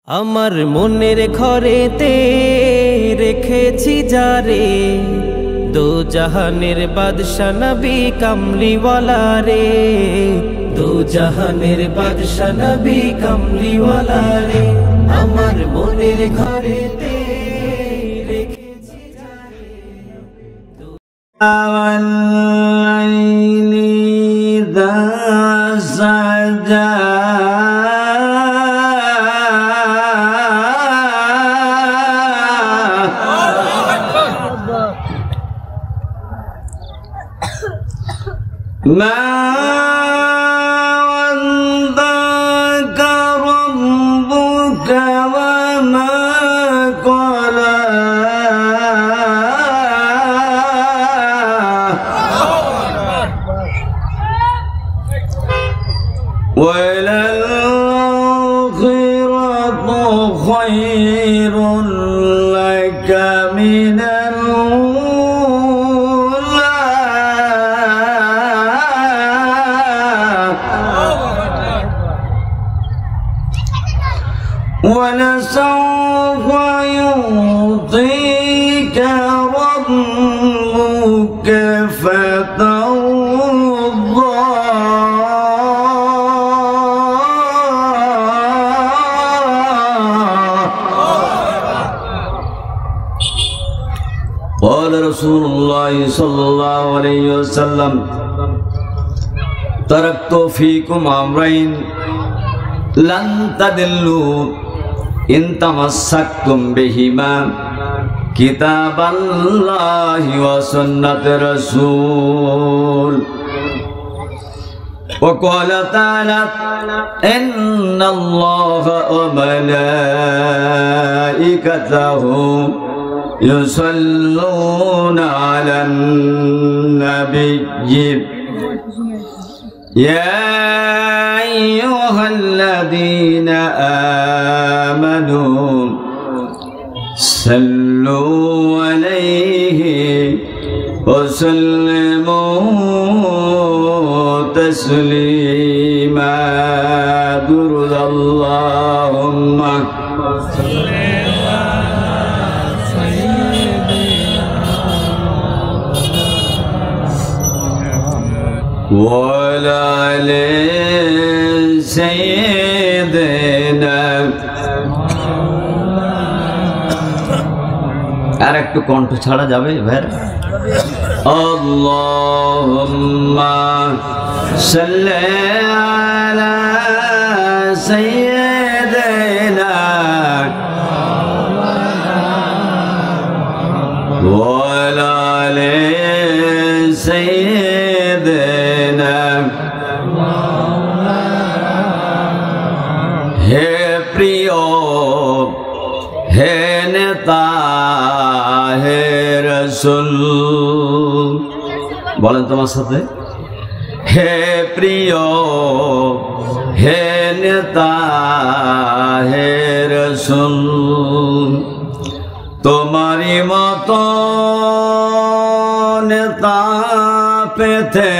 আমার মনের ঘরেতে রেখেছি যারে, দো জাহানের বাদশা নবী কামলিওয়ালা রে, দো জাহানের বাদশা নবী কামলিওয়ালা রে। আমার মনের ঘরেতে রেখেছি যারে, والليل إذا سجى ما ودعك ربك وما قلى وللآخرة خير لك من ولسوف يعطيك ربك فترضى قال رسول الله صلى الله عليه وسلم تركت فيكم أمرين لن تضلوا إن تمسكتم بهما كتاب الله وسنة رسول. وقال تعالى إن الله وملائكته يصلون على النبي يا أيها الذين آمنوا صلوا عليه وسلموا تسليما. درود اللهم وعلى آل سيدنا. আর একটু কণ্ঠ ছাড়া যাবে ভাই? আল্লাহুম্মা সাল্লি আলা সাইয়্যিদিনা ওয়া আলা আলি সাইয়্যিদিনা। হে প্রিয়, হে নেতা, হে রাসূল, বলেন তোমার সাথে, হে প্রিয়, হে নেতা, হে রাসূল, তোমারই মতো নেতা পেতে,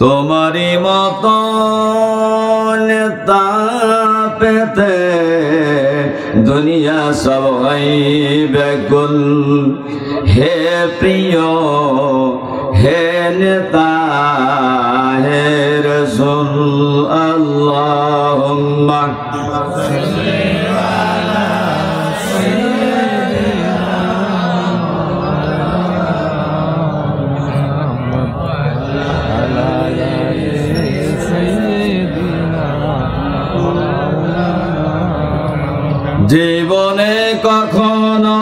তোমারই মতো নেতা পেতে দুনিয়া সবাই ব্যাকুল। হে প্রিয়, হে নেতা, হে রাসূল, আল্লাহুম্মা জীবনে কখনো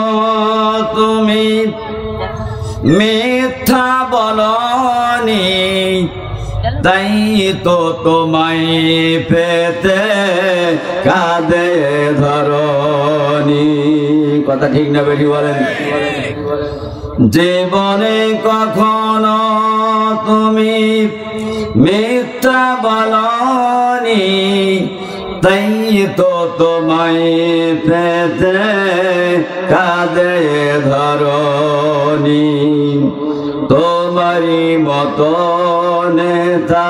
তুমি মিথ্যা বলনি, তাই তো তোমায় পেতে কাঁদে ধরনি। কথা ঠিক না বেশি বলেন? জীবনে কখনো তুমি মিথ্যা বলনি, তাই তো তোমায় পেতে কাঁদে ধরনি। তোমারই মতো নেতা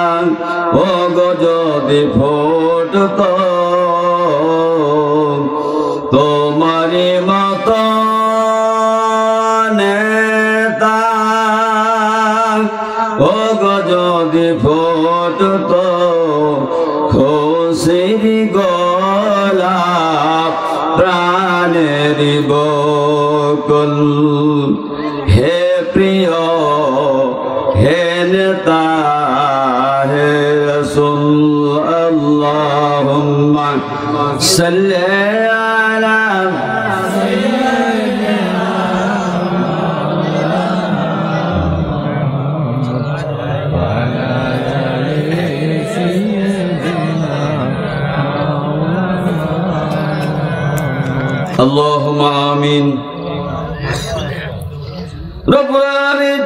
ও গো যদি ফুটতো তোমারি মতো নেতা ও গো যদি ফুটতো খুশির গোলাপ প্রাণের বকুল হে প্রিয় হে নেতা হে রাসূল আল্লাহুম্মা সাল্লি আলা আল্লাহুম্মা আমিন। রব্বুল আলামিন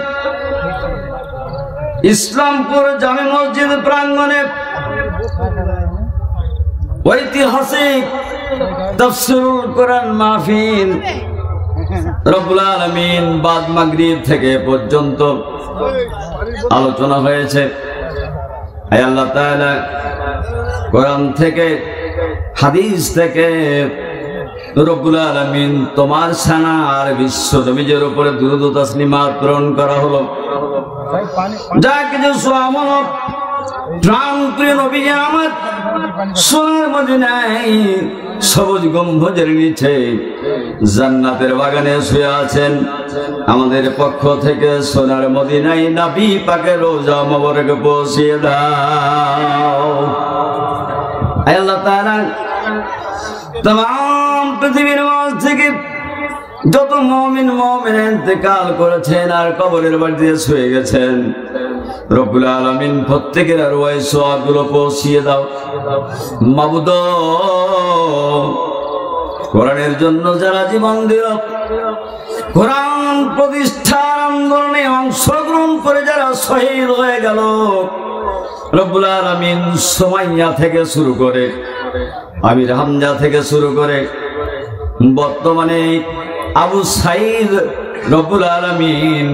ইসলামপুর জামে মসজিদ প্রাঙ্গণে ঐতিহাসিক তাফসীরুল কোরআন মাহফিল রব্বুল আলামিন বাদ মাগরিব থেকে পর্যন্ত আলোচনা হয়েছে। আয় আল্লাহ তাআলা কোরআন থেকে হাদিস থেকে রব্বুল আলামিন তোমার সানা আর বিশ্ব নবীর উপরে দুরূদ ও তাসলিমাত প্রেরণ করা হলো। যা কিছু সোয়ামল প্রাণপ্রিয় নবী আমার সোনার মদিনায় সবুজ গম্বুজের নিচে জান্নাতের বাগানে শুয়ে আছেন। আমাদের পক্ষ থেকে সোনার মদিনায় নবী পাকের রওজা মোবারক পৌঁছিয়ে দাও। আল্লাহ তাআলা तमाम পৃথিবীর মাঝ থেকে যত মুমিন মুমিনা ইন্তেকাল করেছেন আর কবরের বাড়িতে শুয়ে গেছেন, রব্বুল আলামিন প্রত্যেকের রুহায় সওয়াবগুলো পৌঁছিয়ে দাও। মাবুদ, কোরআনের জন্য যারা জীবন দিল, কোরআন প্রতিষ্ঠার আন্দোলনে অংশগ্রহণ করে যারা শহীদ হয়ে গেল, রব্বুল আলামিন সুমাইয়া থেকে শুরু করে আমির হামজা থেকে শুরু করে বর্তমানে আবু সাঈদ, রব্বুল আলামিন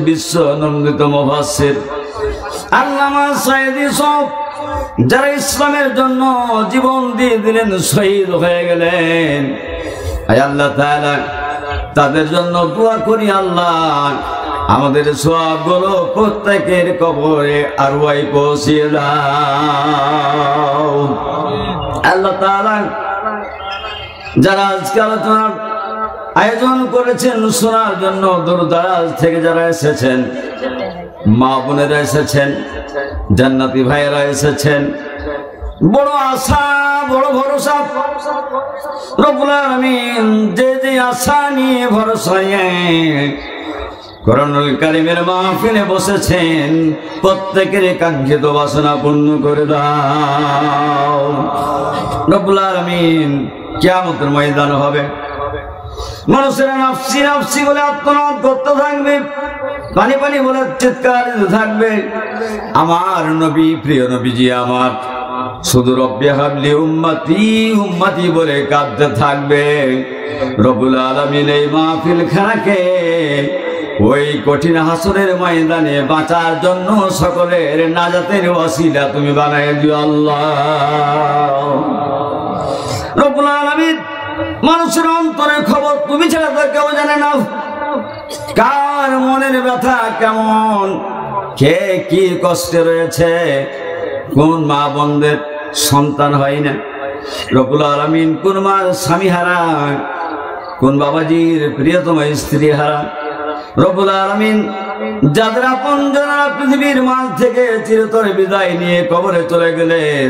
বিশ্ব নন্দিত মুফাসসির আল্লামা সাঈদী সব যারা ইসলামের জন্য জীবন দিয়ে দিলেন, শহীদ হয়ে গেলেন, আল্লাহ তাআলা তাদের জন্য দোয়া করি, আল্লাহ আমাদের সওয়াবগুলো প্রত্যেকের কবরে আরওয়ায় পৌঁছিয়ে দাও। আল্লাহ তাআলা যারা আজকে আলোচনার আয়োজন করেছেন শোনার জন্য দূর দারাজ থেকে যারা এসেছেন, মা বোনেরা এসেছেন, জান্নাতি ভাইয়েরা এসেছেন, বড় আশা বড় ভরসা, রব্বুল আলামিন যে যে আশা নিয়ে ভরসা নিয়ে কোরআনুল কারীমের মাহফিলে বসেছেন, প্রত্যেকের কাঙ্ক্ষিত বাসনা পূর্ণ করে দাও। রব্বুল আলামিন কিয়ামতের ময়দান হবে, মানুষেরা নাফসি নাফসি বলে আত্মনাদ করতে থাকবে, পানি পানি বলে চিৎকার দিতে থাকবে। আমার নবী, প্রিয় নবীজি আমার শুধু রব্বি হাবলি উম্মতি উম্মতি বলে কাঁদতে থাকবে। রব্বুল আলামিন এই মাহফিল খানাকে ওই কঠিন হাসরের ময়দানে বাঁচার জন্য সকলের নাজাতের ওয়াসিলা তুমি বানায় দিও আল্লাহ। রব্বুল আলামিন মানুষের অন্তরের খবর তুমি ছাড়া তো কেউ জানে না, কার মনের ব্যথা কেমন, কে কি কষ্টে রয়েছে, কোন মা বোনদের সন্তান হয় না, রব্বুল আলামিন কোন মার স্বামী হারা, কোন বাবাজির প্রিয়তম স্ত্রী হারা, রব্বুল আলামিন যাদের আপনজনরা পৃথিবীর মাঝ থেকে চিরতরে বিদায় নিয়ে কবরে চলে গেলেন,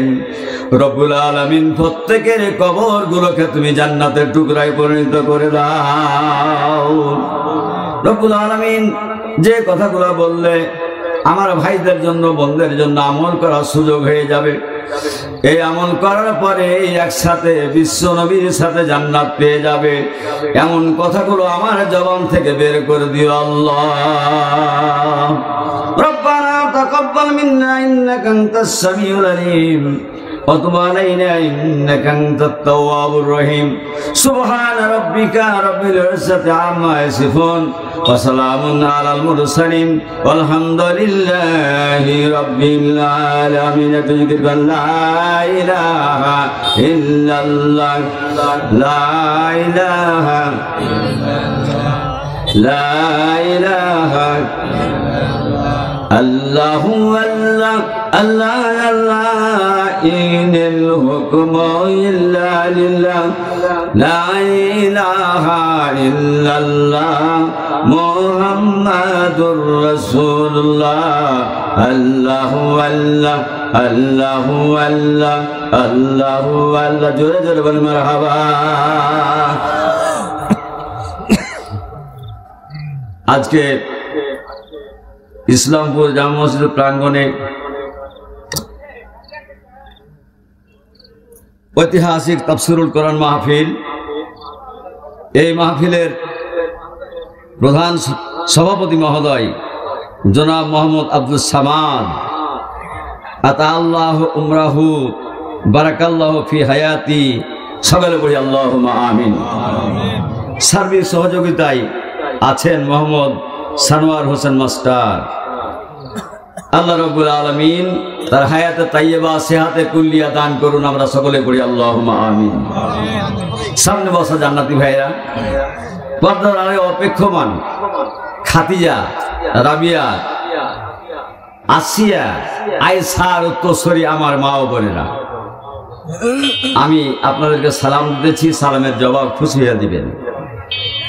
রব্বুল আলামিন প্রত্যেকের কবর গুলোকে তুমি জান্নাতের টুকরায় পরিণত করে দাও। রব্বুল আলামিন যে কথাগুলো বললে আমার ভাইদের জন্য বোনদের জন্য আমল করার সুযোগ হয়ে যাবে, এই আমল করার পরে একসাথে বিশ্ব নবীর সাথে জান্নাত পেয়ে যাবে, এমন কথাগুলো আমার জবান থেকে বের করে দিও আল্লাহ। রব্বানা তাকাব্বাল মিন্না ইন্নাকা আনতাস সামিউল আলিম ওয়া তুব আলাইনা ইন্নাকা আনতাত তাওয়াবুর রহিম। সুবহানা রাব্বিকা রাব্বিল ইজ্জাতি আম্মা ইয়াসিফুন ওয়া সালামুন আলাল মুরসালিন ওয়ালহামদুলিল্লাহি রাব্বিল আলামিন। লা ইলাহা ইল্লাল্লাহ লা ইলাহা লা ইলাহা আল্লাহু আল্লাহ আল্লাহ আল্লাহ ইনিল হুকমু ইল্লা লিল্লাহ লা ইলাহা ইল্লাল্লাহ মুহাম্মাদুর রাসূলুল্লাহ আল্লাহু আল্লাহ আল্লাহু আল্লাহ আল্লাহু আল্লাহ জোরে জোরে বল মারহাবা। আজকে ইসলামপুর জামে মসজিদ প্রাঙ্গণে ঐতিহাসিক তাফসিরুল কোরআন মাহফিল, এই মাহফিলের প্রধান সভাপতি মহোদয় জনাব মোহাম্মদ আব্দুল সামাদ আতাআল্লাহু উমরাহু বারাকাল্লাহু ফি হায়াতি, সকলে বলি আল্লাহুম্মা আমিন। সার্বিক সহযোগিতায় আছেন মোহাম্মদ সানোয়ার হোসেন মাস্টার। আল্লাহ রাব্বুল আলামিন তার হায়াতে তাইয়্যিবা সেহাতে কুল্লিয়া দান করুন, আমরা সকলে পড়ি আল্লাহুম্মা আমিন। সামনে বসা জান্নাতি ভাইরা, পর্দার আড়ালে অপেক্ষমান খাদিজা, রাবিয়া, আসিয়া, আয়েশার উত্তরসূরি আমার মা ও বোনেরা, আমি আপনাদেরকে সালাম দিতেছি, সালামের জবাব খুশি হয়ে দিবেন।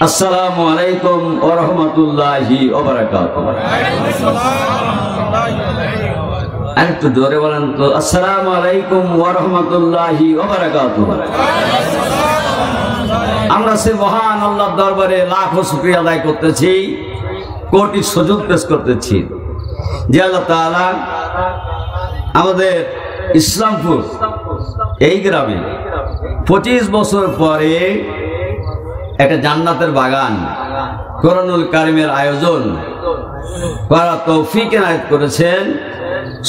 আসসালামু আলাইকুম ওয়া রাহমাতুল্লাহি ওয়া বারাকাতুহু। আরেকটু জোরে বলেন তো, আসসালামু আলাইকুম ওয়া রাহমাতুল্লাহি ওয়া বারাকাতুহু। আমরা সে মহান আল্লাহর দরবারে লাখো শুকরিয়া আদায় করতেছি, কোটি সুজুদ পেশ করতেছি যে আল্লাহ তাআলা আমাদের ইসলামপুর এই গ্রামে 25 বছর পরে একটা জান্নাতের বাগান কোরআনুল কারীমের আয়োজন করার তৌফিক এনায়েত করেছেন।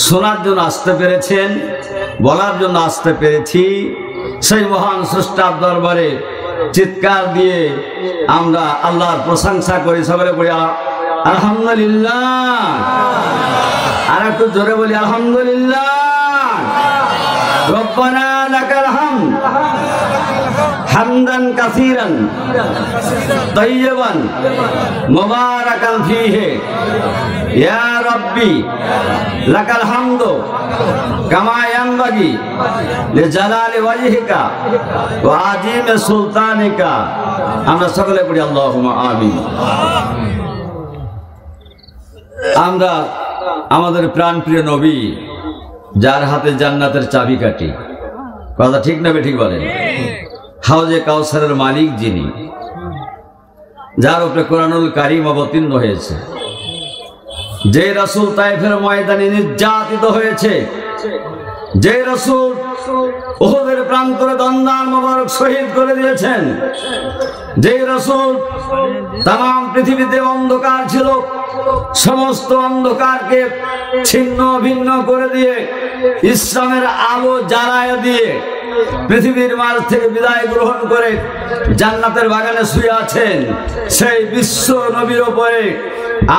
শোনার জন্য আসতে পেরেছেন, বলার জন্য আসতে পেরেছি। সেই মহান স্রষ্টার দরবারে চিৎকার দিয়ে আমরা আল্লাহর প্রশংসা করি, সকলে বলি আলহামদুলিল্লাহ। আর একটু জোরে বলি আলহামদুলিল্লাহ। রব্বানা লাকাল হামদ হামদান কাসীরান তাইয়্যিবান মুবারাকান ফীহি ইয়া রাব্বি লাকাল হামদু কামা ইয়ানবাগি লিজালালি ওয়াজহিকা ওয়া আযীমি সুলতানিকা। আমরা সকলে পড়ি আল্লাহুম্মা আমিন। আমরা আমাদের প্রাণপ্রিয় নবী, যার হাতে জান্নাতের চাবিকাঠি, কথা ঠিক না ঠিক বলেন, হাউজে কাউসারের মালিক যিনি, যার উপরে কোরআনুল কারীম অবতীর্ণ হয়েছে, যে রাসূল তায়েফের ময়দানে নির্যাতিত হয়েছে, যে রাসূল উহুদের প্রান্তরে দন্দান মোবারক শহীদ করে দিয়েছেন, যে রাসূল তাম পৃথিবীতে অন্ধকার ছিল, সমস্ত অন্ধকারকে ছিন্ন ভিন্ন করে দিয়ে ইসলামের আলো জ্বালায় দিয়ে পৃথিবীর মাঝ থেকে বিদায় গ্রহণ করে জান্নাতের বাগানে শুয়ে আছেন, সেই বিশ্ব নবীর উপরে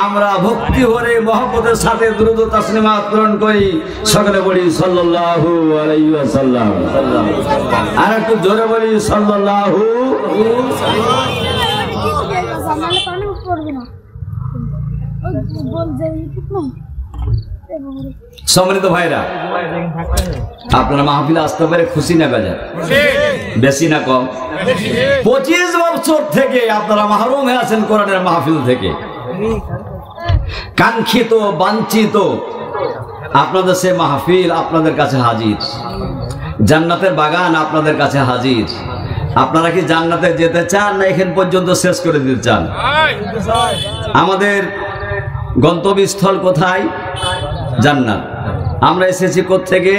আমরা ভক্তি ভরে মহব্বতের সাথে দুরূদ ও তাসলিমাত প্রেরণ করি, সকলে বলি সাল্লাল্লাহু আলাইহি ওয়াসাল্লাম। আর একটু জোরে বলি সাল্লাল্লাহু। সম্মানিত ভাইরা, আপনারা মাহফিলে আসতে পারে খুশি না বেজার? বেশি না কম? 25 বছর থেকে আপনারা মাহরুম হয়ে আছেন কোরআনের মাহফিল থেকে। কাঙ্ক্ষিত বাঞ্ছিত আপনাদের সে মাহফিল আপনাদের কাছে হাজির, জান্নাতের বাগান আপনাদের কাছে হাজির। আপনারা কি জান্নাতে যেতে চান না এখান পর্যন্ত শেষ করে দিতে চান? আমাদের গন্তব্যস্থল কোথায়? জান্নাত। আমরা এসেছি কোত্থেকে?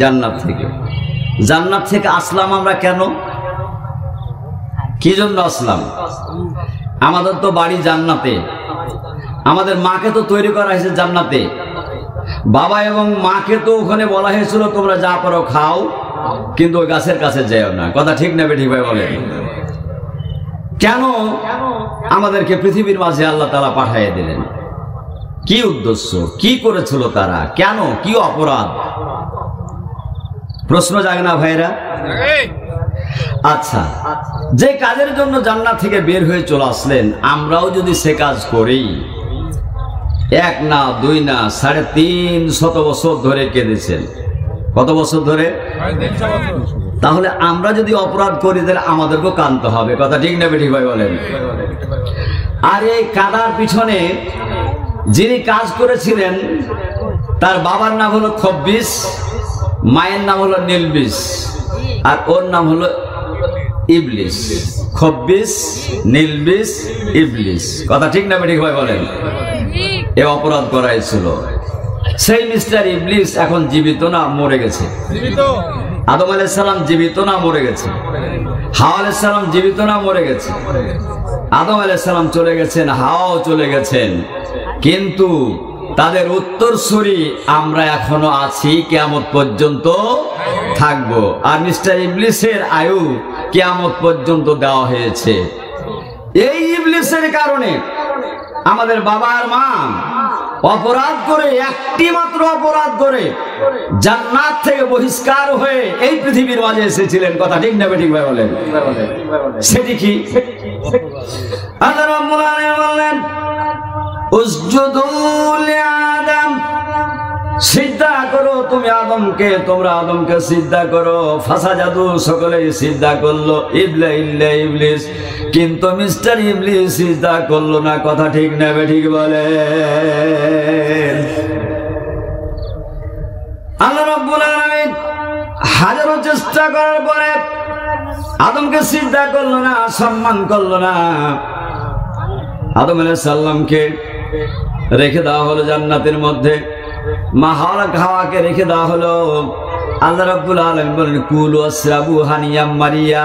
জান্নাত থেকে। জান্নাত থেকে আসলাম আমরা কেন? কি জন্য আসলাম? আমাদের তো বাড়ি জান্নাতে, আমাদের মাকে তো তৈরি করা হয়েছে জান্নাতে, বাবা এবং মাকে তো ওখানে বলা হয়েছিল তোমরা যা পারো খাও, কিন্তু ওই গাছের কাছে যেও না। কথা ঠিক না বেঠিক ভাই বলেন? কেন আমাদেরকে পৃথিবীর মাঝে আল্লাহ তাআলা পাঠিয়ে দিলেন? কি উদ্দেশ্য? কি করেছিল তারা? কেন? কি অপরাধ? প্রশ্ন জাগে না ভাইরা? আচ্ছা, যে কাজের জন্য জান্নাত থেকে বের হয়ে চলে আসলেন, আমরাও যদি সে কাজ করি, 1 না 2 না 350 বছর ধরে কেঁদেছেন। কত বছর ধরে? তাহলে আমরা যদি অপরাধ করি তাহলে আমাদেরকেও কাঁদতে হবে। কথা ঠিক না বেঠিক ভাই বলেন? আর এই কাদার পিছনে যিনি কাজ করেছিলেন তার বাবার নাম হলো খব্বিস, মায়ের নাম হলো নীলবিস, আর ওর নাম হলো ইবলিস। খব্বিস, নীলবিস, ইবলিস। কথা ঠিক না বেঠিক ভাই বলেন? এ অপরাধ করাইছিল। সেই মিস্টার ইবলিস এখন জীবিত না মরে গেছে? আদম আলাইহিস সালাম জীবিত না মরে গেছে? হাওয়া আলাইহিস সালাম জীবিত না মরে গেছে? আদম আলাইহিস সালাম চলে গেছেন, হাওয়াও চলে গেছেন, কিন্তু তাদের উত্তরসূরি আমরা এখনো আছি, কিয়ামত পর্যন্ত থাকবো। আর মিস্টার ইবলিসের আয়ু কিয়ামত পর্যন্ত দেওয়া হয়েছে। এই ইবলিসের কারণে আমাদের বাবা আর মা অপরাধ করে, একটি মাত্র অপরাধ করে জান্নাত থেকে বহিষ্কার হয়ে এই পৃথিবীর মাঝে এসেছিলেন। কথা ঠিক না বেঠিক ভাই বলেন? সেটি কি? আল্লাহ রাব্বুল আলামিন বললেন, উসজুদু লিআদম, সিজদা করো তুমি আদমকে, তোমরা আদমকে সিজদা করো। ফাসাজাদু, সকলেই সিজদা করলো, ইল্লা ইবলিস, কিন্তু মিস্টার ইবলিস সিজদা করলো না। কথা ঠিক না বেঠিক বলেন? আল্লাহ রাব্বুল আলামিন হাজারো চেষ্টা করার পরে আদমকে সিজদা করলো না, সম্মান করলো না। আদম আলাইহিস সালামকে রেখে দেওয়া হলো জান্নাতের মধ্যে, মা হাওয়াকে রেখে দেওয়া হলো। আল্লাহ রাব্বুল আলামিন বলেন, কুলু ওয়াশরাবু হানিয়াম মারিয়া,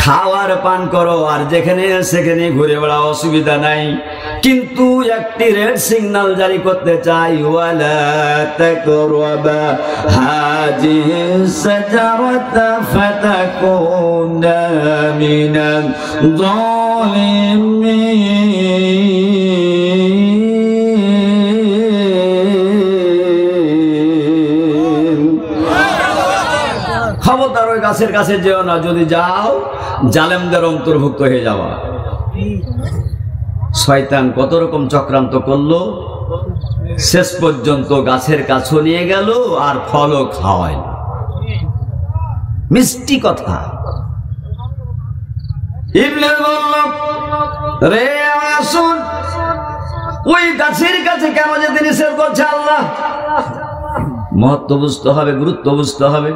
খাওয়ার পান করো আর যেখানে সেখানে ঘুরে বেড়াও, অসুবিধা নাই। কিন্তু একটি রেড সিগন্যাল জারি করতে চাই, ওয়ালা তাকরাবা হাযিহিস শাজারাতা ফাতাকুনা মিনাল যালিমিন। খবরদার ওই গাছের কাছে যেও না, যদি যাও জালেমদের অন্তর্ভুক্ত হয়ে যাওয়া। শয়তান কত রকম চক্রান্ত করলো, শেষ পর্যন্ত গাছের কাছে নিয়ে গেল আর ফলও খাওয়ায়। মিষ্টি কথা। ইবলিস বলল, রে আসুন, ওই গাছের কাছে কেন যেতে নিষেধ করছে আল্লাহ? মহত্ব বুঝতে হবে, গুরুত্ব বুঝতে হবে।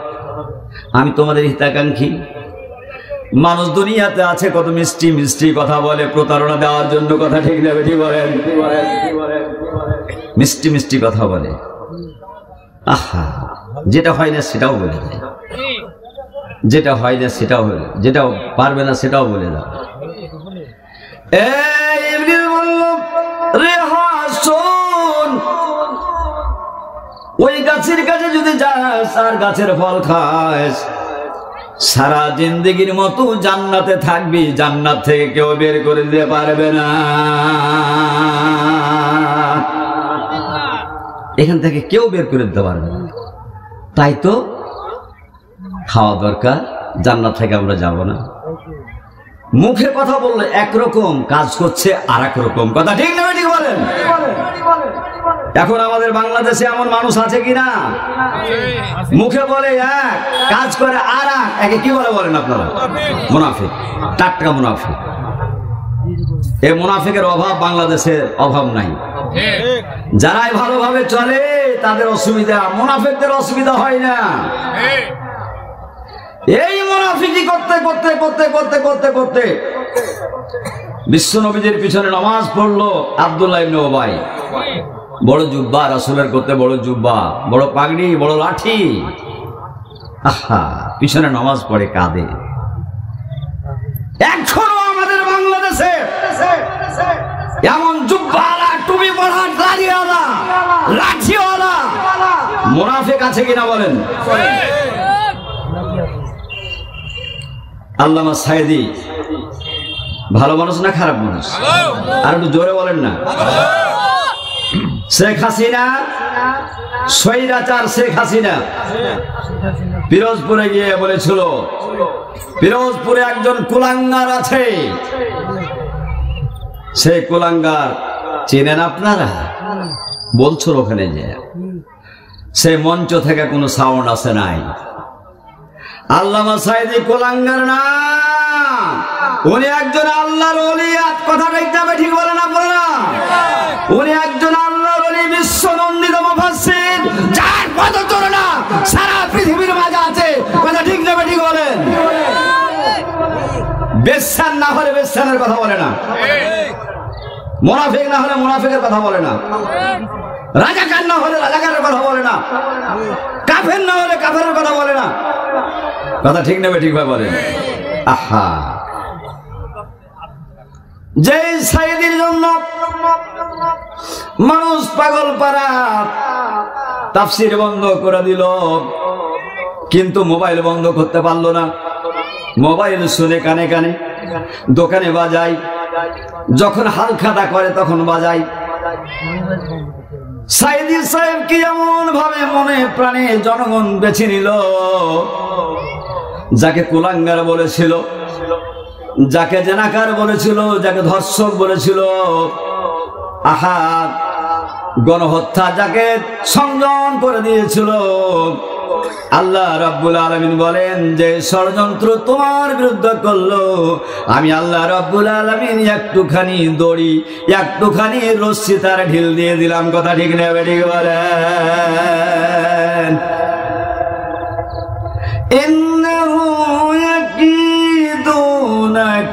আমি তোমাদের হিতাকাঙ্ক্ষী। মানুষ দুনিয়াতে আছে কত মিষ্টি মিষ্টি কথা বলে প্রতারণা দেওয়ার জন্য। কথা ঠিক না বেঠিক বলেন? মিষ্টি মিষ্টি কথা বলে, আহা, যেটা হয় না সেটাও বলে দেয়, যেটা হয় না সেটাও বলে, যেটা পারবে না সেটাও বলে দাও। ইবলিস বলল, রে হাসুন, ওই গাছের কাছে যদি যাস আর গাছের ফল খাস, সারা জিন্দেগির মতো জান্নাতে থাকবি, জান্নাত থেকে কেউ বের করে দিতে পারবে না। এখান থেকে কেউ বের করে দিতে পারবে না। তাই তো খাওয়া দরকার, জান্নাত থেকে আমরা যাব না। মুখে কথা বললে একরকম, কাজ করছে আর এক রকম। কথা ঠিক না ঠিক বলেন? এখন আমাদের বাংলাদেশে এমন মানুষ আছে কিনা? মুখে বলে এক, কাজ করে আর এক। কি বলে বলেন আপনারা? মুনাফিক, টাটকা মুনাফিক। এই মুনাফিকের অভাব বাংলাদেশের অভাব নাই। যারাই ভালোভাবে চলে তাদের অসুবিধা, মুনাফিকদের অসুবিধা হয় না। এই মুনাফিকি করতে করতে করতে করতে করতে করতে বিশ্ব নবীদের পিছনে নামাজ পড়লো আব্দুল্লাহ ইবনে উবাই। বড় জুব্বা, রাসূলের করতে বড় জুব্বা, বড় পাগড়ি, বড় লাঠি, আহা, পিছনে নামাজ পড়ে কাঁদে। এখনো আমাদের বাংলাদেশে এমন জুব্বাওয়ালা, টুপি পরা, দাড়িওয়ালা, লাঠিওয়ালা মুনাফিক আছে কিনা বলেন? আল্লামা সাইদি ভালো মানুষ না খারাপ মানুষ? আর একটু জোরে বলেন না। শেখ হাসিনা, স্বৈরাচার শেখ হাসিনা পিরোজপুরে গিয়ে বলেছিল, পিরোজপুরে একজন কুলাঙ্গার আছে, সেই কুলাঙ্গার চেনেন আপনারা? বলছো ওখানে যে সে মঞ্চ থেকে কোনো সাউন্ড আসে নাই। আল্লামা সাঈদী কুলাঙ্গার না, উনি একজন আল্লাহর ওলি। কথা ঠিক বলে না? বলে না? উনি একজন আল্লাহর ওলি, বিশ্বনন্দিত মুফাসসির, যার পদচারণা সারা পৃথিবীর মাঝে আছে। কথা ঠিক যাবে? ঠিক বলেন? বেশ্যান না হলে বেশ্যানের কথা বলে না, মুনাফিক না হলে মুনাফিকের কথা বলে না, রাজাকার না হলে রাজাকারের কথা বলে না, কাফের না হলে কাফেরের কথা বলে না। কথা ঠিক নেবে ঠিক ভাবে বলেন। আহা, যে সাঈদীর জন্য মানুষ পাগল পারা, তাফসীর বন্ধ করে দিল, কিন্তু মোবাইল বন্ধ করতে পারলো না। মোবাইল শুনে কানে কানে, দোকানে বাজাই, যখন হালখাতা করে তখন বাজাই। সাঈদী সাহেব কি এমন ভাবে মনে প্রাণে জনগণ বেছে নিল, যাকে কুলাঙ্গার বলেছিল, যাকে জেনাকার বলেছিল, যাকে ধর্ষক বলেছিল, আহা গণহত্যা যাকে সংযম করে দিয়েছিল, আল্লাহ রাব্বুল আলামিন বলেন যে ষড়যন্ত্র তোমার বিরুদ্ধে করলো, আমি আল্লাহ রাব্বুল আলামিন একটুখানি দড়ি, একটুখানি রশ্মি তার ঢিল দিয়ে দিলাম। কথা ঠিক নেবে ঠিক বলেন? ইন্নাহু ইয়াকিদুনা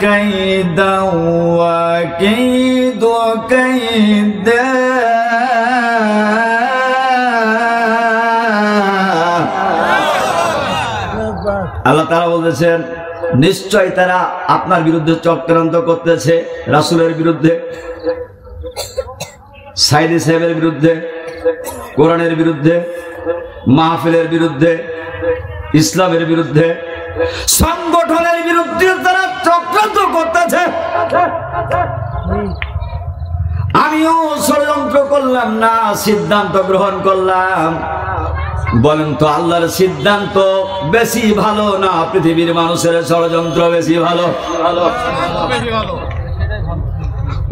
কাইদা ওয়া কাইদু কাইদা। আল্লাহ তাআলা বলেছেন, নিশ্চয় তারা আপনার বিরুদ্ধে চক্রান্ত করতেছে, রাসূলের বিরুদ্ধে, সাঈদী সাহেবের বিরুদ্ধে, কোরআনের বিরুদ্ধে, মাহফিলের বিরুদ্ধে, ইসলামের বিরুদ্ধে, সংগঠনের বিরুদ্ধে তারা চক্রান্ত করতেছে। আমিও ষড়যন্ত্র করলাম না, সিদ্ধান্ত গ্রহণ করলাম। বলেন তো আল্লাহর সিদ্ধান্ত বেশি ভালো না পৃথিবীর মানুষের ষড়যন্ত্র বেশি ভালো?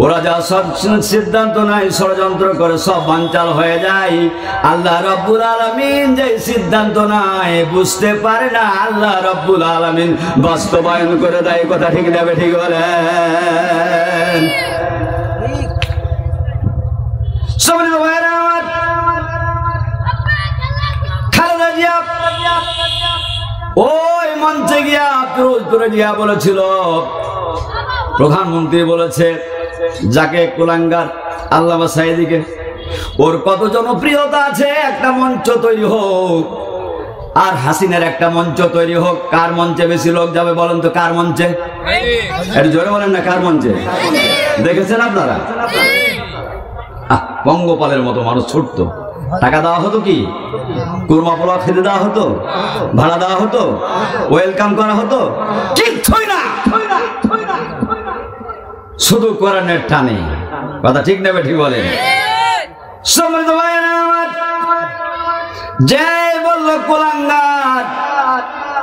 ওরা যা সব সিদ্ধান্ত নাই, ষড়যন্ত্র করে সব বানচাল হয়ে যায়। আল্লাহ রাব্বুল আলামিন যে সিদ্ধান্ত নাই বুঝতে পারে না, আল্লাহ রাব্বুল আলামিন বাস্তবায়ন করে দেয়। কথা ঠিক যাবে ঠিক বলেন? সম্মানিত ভাইরা আমার, খালেদা জিয়া ওই মঞ্চে গিয়া পিরোজপুরে গিয়া বলেছিল, প্রধানমন্ত্রী বলেছে যাকে কুলাঙ্গার আল্লামা সাঈদীকে, ওর কত জনপ্রিয়তা আছে, একটা মঞ্চ তৈরি হোক, আর হাসিনার একটা মঞ্চ তৈরি হোক। কার মঞ্চে বেশি লোক যাবে বলেন তো? কার মঞ্চে? একটু জোরে বলেন না, কার মঞ্চে? দেখেছেন আপনারা? পঙ্গপালের মতো মানুষ ছুটতো, টাকা দেওয়া হতো, কি কুরমা পোলাও খেতে দেওয়া হতো, ভাড়া দেওয়া হতো, ওয়েলকাম করা হতো, কিচ্ছুই না, শুধু কোরআনের টানে। কথা ঠিক নেবে ঠিক বলে? সম্মানিত ভাইরা আমার, যে বলল কুলাঙ্গার,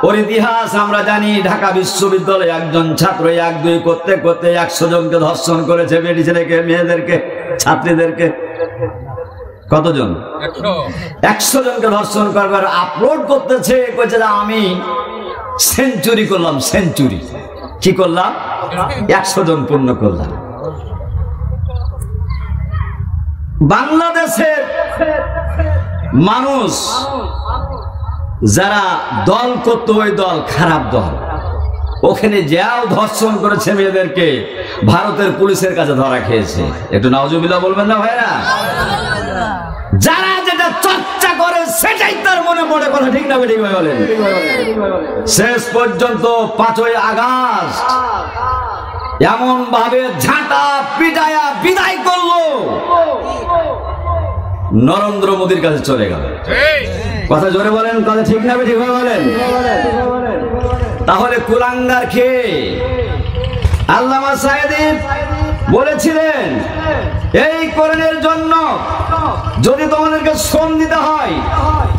ওর ইতিহাস আমরা জানি। ঢাকা বিশ্ববিদ্যালয়ে একজন ছাত্র 1-2 করতে করতে 100 জনকে ধর্ষণ করেছে, বেটি ছেলেকে, মেয়েদেরকে, ছাত্রীদেরকে। কতজন? 100 জনকে ধর্ষণ করবার আপলোড করতেছে, কইছে যে আমি সেঞ্চুরি করলাম। সেঞ্চুরি কি করলাম? 100 জন পূর্ণ করলাম। বাংলাদেশের মানুষ যারা দল করত, ওই দল খারাপ দল, ওখানে যাও ধর্ষণ করেছে মেয়েদেরকে, ভারতের পুলিশের কাছে ধরা খেয়েছে। একটু নাউজুবিল্লাহ বলবেন না ভাইরা? যারা যেটা চর্চা করে সেটাই তার মনে পড়ে। কথা ঠিক না ঠিক ভাই বলেন? শেষ পর্যন্ত 5ই আগস্ট এমন ভাবে ঝাঁটা পিটায়া বিদায় করলো, নরেন্দ্র মোদীর কাছে চলে গেল। কথা জোরে বলেন, কথা ঠিক না ঠিক ভাই বলেন? তাহলে কুলাঙ্গার খেয়ে আল্লামা সাঈদী বলেছিলেন এই কোরআনের জন্য যদি তোমাদেরকে শ্রম দিতে হয়,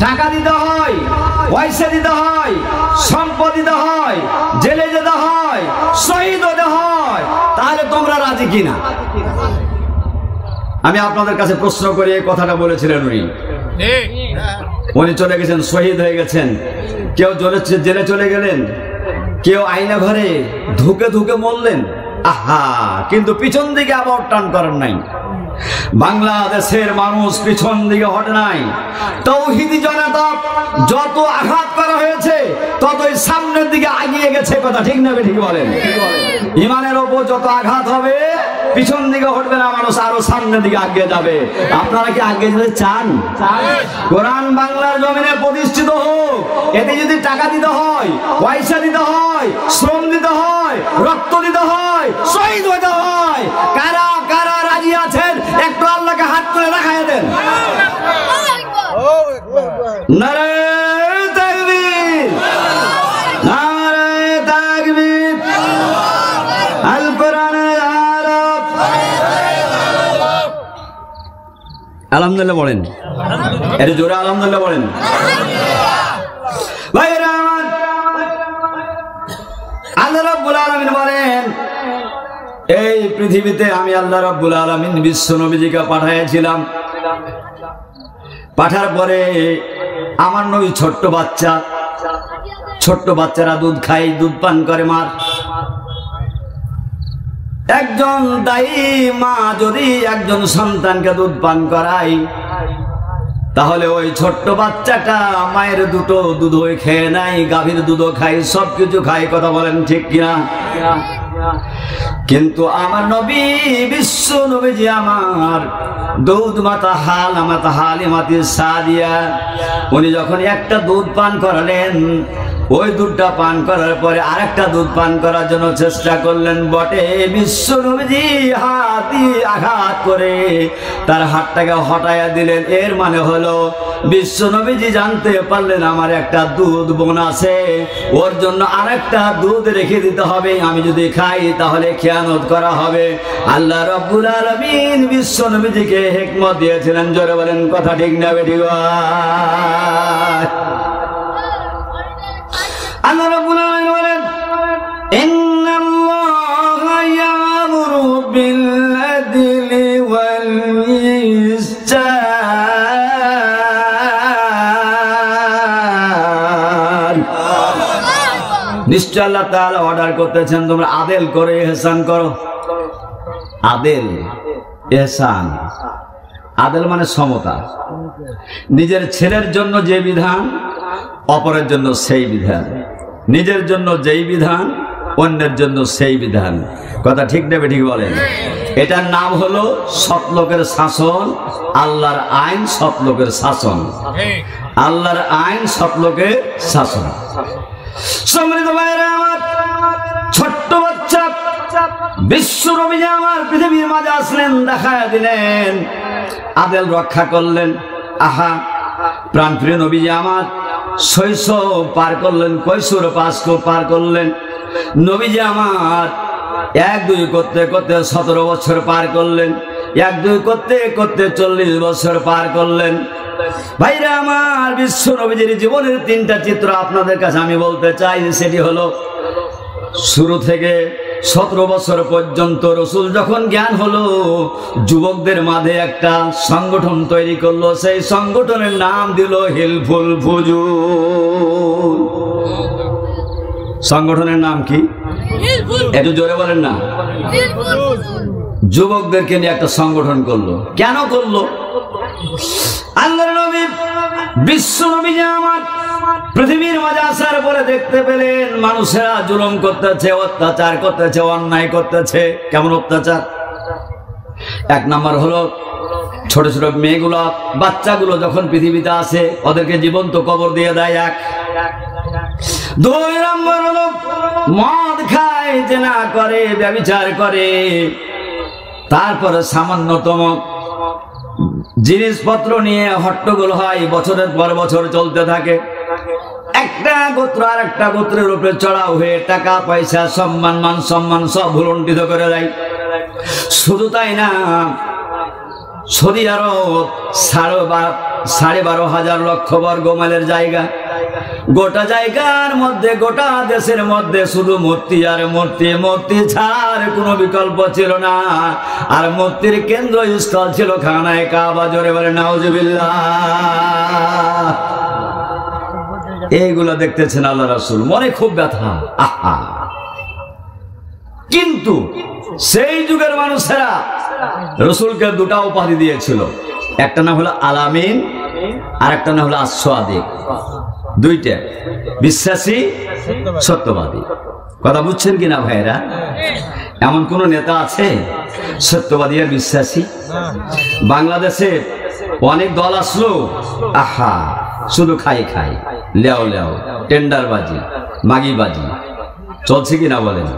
টাকা দিতে হয়, পয়সা দিতে হয়, সম্পদ দিতে হয়, জেলে যেতে হয়, শহীদ হতে হয়, তাহলে তোমরা রাজি কিনা? আমি আপনাদের কাছে প্রশ্ন করে এই কথাটা বলেছিলেন। উনি চলে গেছেন, শহীদ হয়ে গেছেন। কেউ জেলে চলে গেলেন, কেউ আয়না ঘরে ধুকে ধুকে মরলেন। আহা, কিন্তু পিছন দিকে আবার টান করেন নাই। বাংলাদেশের মানুষ পিছন দিকে হটে নাই। তাওহীদি জনতা যত আঘাত করা হয়েছে ততই সামনের দিকে এগিয়ে গেছে। কথা ঠিক না ঠিক বলেন? ইমানের ওপর যত আঘাত হবে পিছন দিকে হটবে না মানুষ, আরো সামনের দিকে এগিয়ে যাবে। আপনারা কি এগিয়ে যেতে চান? কোরআন বাংলার জমিনে প্রতিষ্ঠিত হোক। এতে যদি টাকা দিতে হয়, পয়সা দিতে হয়, শ্রম দিতে হয়, রক্ত দিতে হয়, শহীদ হতে হয়, কারা কারা রাজি আছেন একটু আল্লাহকে হাত তুলে দেখায় দেন। নারে তাকবীর, নারে তাকবীর, আল কোরআনের আরব। আলহামদুলিল্লাহ বলেন, এর জোরে আলহামদুলিল্লাহ বলেন। ভাইরা আমার, আল্লাহ রাব্বুল আলামিন বলেন, এই পৃথিবীতে আমি আল্লাহ রাব্বুল আলামিন বিশ্ব নবীজিকে পাঠিয়েছিলাম। পাঠার পরে আমার নবী ছোট্ট বাচ্চারা দুধ খায়, দুধ পান করে মার। একজন দায়ী মা যদি একজন সন্তানকে দুধ পান করায়, তাহলে ওই ছোট্ট বাচ্চাটা মায়ের দুটো দুধই খেয়ে নেয়, গাভীর দুধও খায়, সবকিছু খায়। কথা বলেন ঠিক কিনা? কিন্তু আমার নবী বিশ্ব নবীজি আমার দুধ মাতা হালিমাতি সাদিয়া, উনি যখন একটা দুধ পান করালেন, ওই দুধটা পান করার পরে আরেকটা দুধ পান করার জন্য চেষ্টা করলেন বটে। বিশ্ব নবীজি হাতি আঘাত করে তার হাতটাকে হটাইয়া দিলেন। এর মানে হলো বিশ্ব নবীজি জানতে পারলেন আমার একটা দুধ বোন আছে, ওর জন্য আরেকটা দুধ রেখে দিতে হবে। আমি যদি খাই তাহলে খেয়ানত করা হবে। আল্লাহ রাব্বুল আলামিন বিশ্ব নবীজিকে হিকমত দিয়েছিলেন। জোরে বলেন কথা ঠিক না বেঠিক? আল্লাহ রাব্বুল আলামিন বলেন, ইন্নাল্লাহা ইয়ামুরু বিল আদলি ওয়াল ইহসান। নিশ্চয় আল্লাহ তাআলা অর্ডার করতেছেন তোমরা আদেল করে ইহসান করো। আদেল, ইহসান। আদেল মানে সমতা। নিজের ছেলের জন্য যে বিধান, অপরের জন্য সেই বিধান। নিজের জন্য যেই বিধান, অন্যের জন্য সেই বিধান। কথা ঠিক নেবে ঠিক বলেন? এটার নাম হলো সৎ লোকের শাসন। আল্লাহর আইন সৎ লোকের শাসন। আল্লাহর আইন সৎ লোকের শাসন। সম্মানিত ভাইরা আমার, ছোট্ট বাচ্চা বিশ্ব নবী আমার পৃথিবীর মাঝে আসলেন, দেখায় দিলেন, আদেল রক্ষা করলেন। আহা, প্রাণপ্রিয় নবীজি আমার শৈশব পার করলেন, কৈশোর পার করলেন। নবীজি আমার 1-2 করতে করতে 17 বছর পার করলেন। 1-2 করতে করতে 40 বছর পার করলেন। ভাইরা আমার, বিশ্ব নবীজির জীবনের 3টা চিত্র আপনাদের কাছে আমি বলতে চাই। সেটি হলো, শুরু থেকে 17 বছর পর্যন্ত রসুল যখন জ্ঞান হলো, যুবকদের মাঝে একটা সংগঠন তৈরি করলো। সেই সংগঠনের নাম দিল হিলফুল ফুজুল। সংগঠনের নাম কি? একটু জোরে বলেন না। যুবকদেরকে নিয়ে একটা সংগঠন করলো। কেন করলো? আল্লাহর নবী বিশ্ব নবী আমার পৃথিবীর মাঝে আসার পরে দেখতে পেলেন মানুষেরা জুলুম করতেছে, অত্যাচার করতেছে, অন্যায় করতেছে। কেমন অত্যাচার? 1 নম্বর হলো, ছোট ছোট মেয়েগুলো, বাচ্চাগুলো যখন পৃথিবীতে আসে ওদেরকে জীবন্ত কবর দিয়ে দেয়। 1। 2 নম্বর হলো, মদ খায়, জেনা করে, ব্যভিচার করে, তারপরে সামান্যতম জিনিসপত্র নিয়ে হট্টগোল হয়, বছরের পর বছর চলতে থাকে। একটা গোত্র আর একটা গোত্রের উপরে চড়াও হয়ে টাকা পয়সা, সম্মান, মান সম্মান সব ভুলুণ্ঠিত করে দেয়। শুধু তাই না, সৌদি আরব 12,500 লক্ষ বর্গ মাইলের জায়গা। গোটা জায়গার মধ্যে, গোটা দেশের মধ্যে শুধু মূর্তি আর মূর্তি, মূর্তি ছাড়ার কোনো বিকল্প ছিল না। আর মূর্তির কেন্দ্রস্থল ছিল খানায়ে কাবা। জোরে বলে নাউজুবিল্লাহ। এইগুলো দেখতেছেন আল্লাহ রাসূল, মনে খুব ব্যথা। আহা, কিন্তু সেই যুগের মানুষেরা রসুলকে দুটা উপাধি দিয়েছিল, একটা নাম হলো আলামিন আর একটা নাম হলো আস-সাদিক। দুইটা, বিশ্বাসী, সত্যবাদী। কথা বুঝছেন কিনা ভাইরা? এমন কোন নেতা আছে সত্যবাদী আর বিশ্বাসী? বাংলাদেশে অনেক দল আসলো, আহা, শুধু খাই খাই, লেও লেও, টেন্ডারবাজি, মাগিবাজি চলছে কিনা বলেন?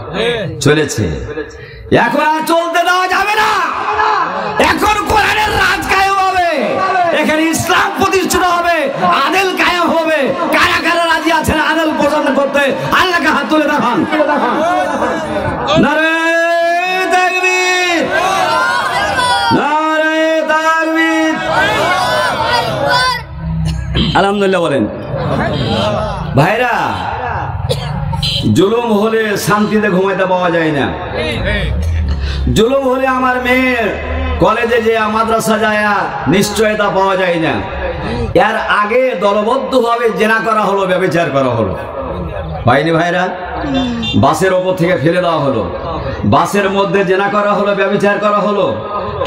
চলেছে। এখন আর চলতে দেওয়া যাবে না। এখন কোরআনের রাজ কায়েম হবে, এখানে ইসলাম প্রতিষ্ঠিত হবে, আদেল কায়েম হবে। কারা কারা রাজি আছেন আদেল প্রদান করতে? আল্লাহকে হাত তুলে দেখান। নারে তাকবীর, নারে তাকবীর। আলহামদুলিল্লাহ বলেন। ভাইরা, জুলুম হলে শান্তিতে ঘুমাইতে পাওয়া যায় না। জুলুম হলে আমার মেয়ের কলেজে যে মাদ্রাসা যায় নিশ্চয়তা পাওয়া যায় না। এর আগে দলবদ্ধভাবে জেনা করা হলো, ব্যভিচার করা হলো, হয়নি ভাইরা? বাসের ওপর থেকে ফেলে দেওয়া হলো, বাসের মধ্যে জেনা করা হলো, ব্যভিচার করা হলো,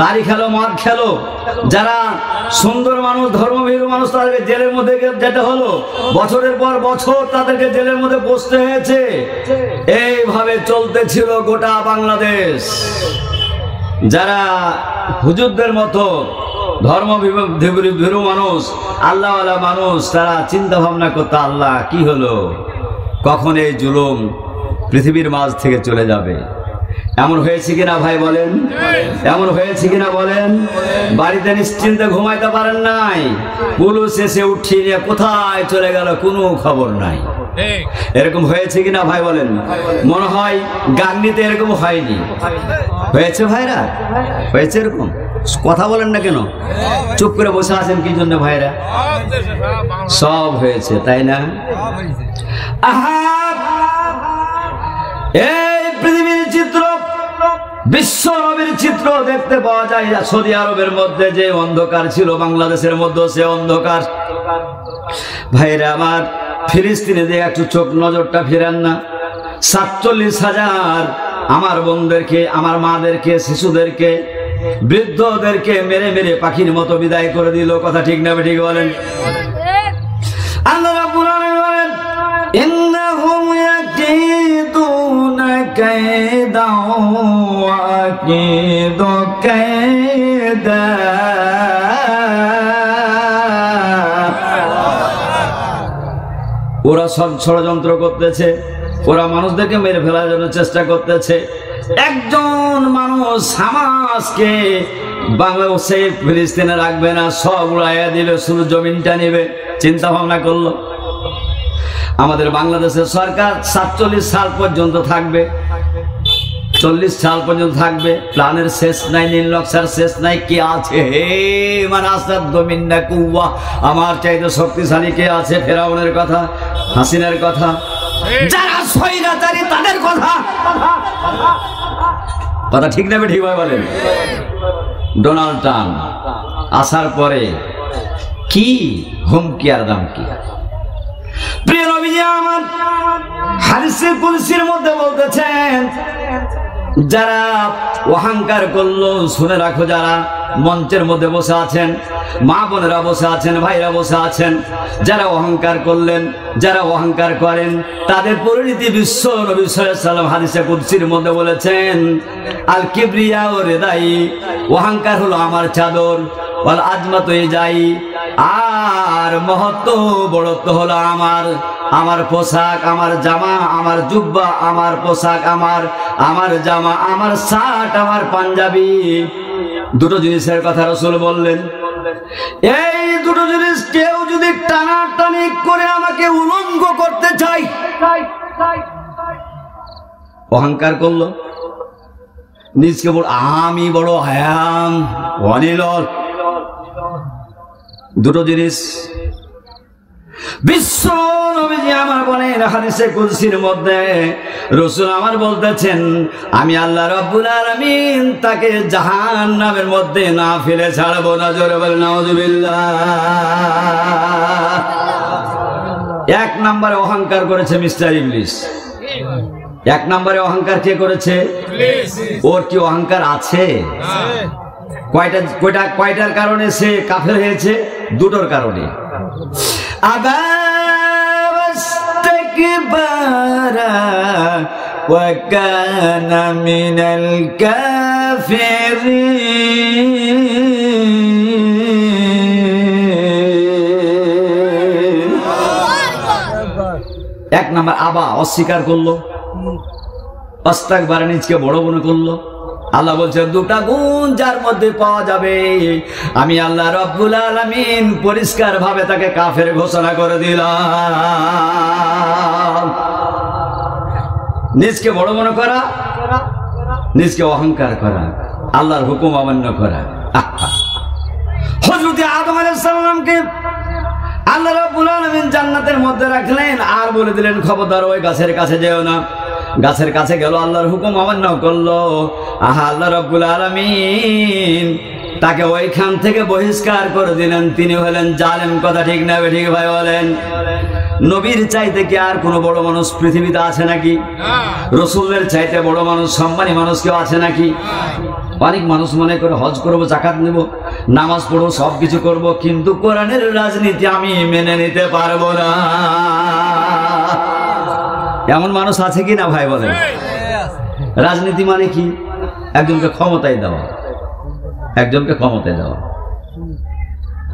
তারি খেলো, মদ খেলো। যারা সুন্দর মানুষ, ধর্মভীরু মানুষ, তাদেরকে জেলের মধ্যে যেতে হলো। বছরের পর বছর তাদেরকে জেলের মধ্যে বসতে হয়েছে। এইভাবে চলতেছিল গোটা বাংলাদেশ। যারা হুজুরদের মতো ধর্মভীরু মানুষ, আল্লাহওয়ালা মানুষ, তারা চিন্তা ভাবনা করতো, আল্লাহ কি হলো, কখন এই জুলুম পৃথিবীর মাঝ থেকে চলে যাবে। এমন হয়েছে কিনা ভাই বলেন? এমন হয়েছে কিনা বলেন? বাড়িতে নিশ্চিন্তে ঘুমাইতে পারেন নাই, পুলিশ এসে উঠিয়ে নিয়ে কোথায় চলে গেল কোনো খবর নাই। এরকম হয়েছে কিনা ভাই বলেন? মনে হয় গাংনীতে এরকম হয়নি, হয়েছে ভাইরা? হয়েছে এরকম? কথা বলেন না কেন? চুপ করে বসে আছেন কি জন্য ভাইরা? সব হয়েছে, তাই না? আহা, এই পৃথিবীর চিত্র, বিশ্ব নবীর চিত্র দেখতে পাওয়া যায়। সৌদি আরবের মধ্যে যে অন্ধকার ছিল, বাংলাদেশের মধ্যে সে অন্ধকার। ভাইরা আমার, ফিলিস্তিনে যে একটু চোখ নজরটা ফেরান না। 47,000 আমার বোনদেরকে, আমার মাদেরকে, শিশুদেরকে, বৃদ্ধদেরকে মেরে মেরে পাখির মতো বিদায় করে দিল। কথা ঠিক না ঠিক বলেন? আল্লাহ রাব্বুল আলামিন বলেন, ইন্নাহুম ইয়াকিদুনা কায়দা ওয়া আকিদু কায়দা। ওরা সব ষড়যন্ত্র করতেছে, ওরা মানুষদেরকে মেরে ফেলার জন্য চেষ্টা করতেছে। একজন মানুষ হামাসকে বাংলাদেশে ফিলিস্তিনে রাখবে না, সব উড়াইয়া দিবে, শুধু জমিনটা নেবে। চিন্তা ভাবনা করলো। আমাদের বাংলাদেশের সরকার 47 সাল পর্যন্ত থাকবে, 40 সাল পর্যন্ত থাকবে। প্ল্যানের শেষ নাই, নীল নকশার শেষ নাই। কে আছে হে মানে আসাদ জমিন না কুয়া, আমার চাইতে শক্তিশালী কে আছে? ফেরাউনের কথা, হাসিনার কথা, যারা স্বৈরাচারী তাদের কথা। কথা ঠিক না ঠিক ভাই বলেন? ডোনাল্ড ট্রাম্প আসার পরে কি হুমকি আর দামকি। প্রিয় নবীজি আমার হাদিসে কুদসির মধ্যে বলতেছেন, যারা অহংকার করলো, শুনে রাখো, যারা মঞ্চের মধ্যে বসে আছেন, মা বোনেরা বসে আছেন, ভাইরা বসে আছেন, যারা অহংকার করলেন, যারা অহংকার করেন, তাদের পরিণতি বিশ্ব নবী সাল্লাল্লাহু আলাইহি ওয়াসাল্লাম হাদিসে কুদসির মধ্যে বলেছেন, আল কিবরিয়া ও রিদাই, অহংকার হলো আমার চাদর, ওয়াল আজমাতু ইজাই, আর মহত্ব বড়ত্ব হলো আমার পোশাক, আমার জামা, আমার জুব্বা, আমার পোশাক, আমার জামা, আমার শার্ট, আমার পাঞ্জাবি। দুটো জিনিসের কথা রাসূল বললেন। এই দুটো জিনিস কেউ যদি টানাটানি করে আমাকে উলঙ্গ করতে চাই, অহংকার করলো, নিজকে বল আমি বড় আয়াম অনিল, দুটো জিনিস। বিশ্ব নবীজি আমার বলেন হাদিসে কুদসির মধ্যে রাসূল আমার বলতেছেন, আমি আল্লাহ রাব্বুল আলামিন তাকে জাহান্নামের মধ্যে না ফেলে ছাড়বো না। জোরে বলেন নাউযুবিল্লাহ। এক নম্বরে অহংকার করেছে মিস্টার ইবলিস। এক নম্বরে অহংকার কে করেছে? ওর কি অহংকার আছে? কয়টার কারণে সে কাফের হয়েছে? দুটোর কারণে। আবাস্তাকবারা ওয়া কানা মিনাল কাফিরিন। এক নাম্বার আবা, অস্বীকার করলো। আস্তাকবারা, নিজকে বড় মনে করলো। আল্লাহ বলছেন দুটা গুণ যার মধ্যে পাওয়া যাবে, আমি আল্লাহ রাব্বুল আলামিন পরিষ্কার ভাবে তাকে কাফের ঘোষণা করে দিলাম। নিজকে বড় মনে করা, নিজকে অহংকার করা, আল্লাহর হুকুম অমান্য করা। হযরত আদম আলাইহিস সালামকে আল্লাহ রাব্বুল আলামিন জান্নাতের মধ্যে রাখলেন আর বলে দিলেন খবরদার ওই গাছের কাছে যেও না। গাছের কাছে গেল, আল্লাহর হুকুম অমান্য করলো। আল্লাহ রাব্বুল আলামিন তাকে ওইখান থেকে বহিষ্কার করে দিলেন। তিনি হলেন জালেম। কথা ঠিক না ঠিক ভাই বলেন? নবীর চাইতে কি আর কোনো বড় মানুষ পৃথিবীতে আছে নাকি? রাসূলের চাইতে বড় মানুষ, সম্মানী মানুষ কেউ আছে নাকি? অনেক মানুষ মনে করে হজ করবো, যাকাত নেব, নামাজ পড়বো, সবকিছু করব, কিন্তু কোরআনের রাজনীতি আমি মেনে নিতে পারবো না। এমন মানুষ আছে কি না ভাই বলেন? রাজনীতি মানে কি? একজনকে ক্ষমতায় দেওয়া, একজনকে ক্ষমতায় দেওয়া।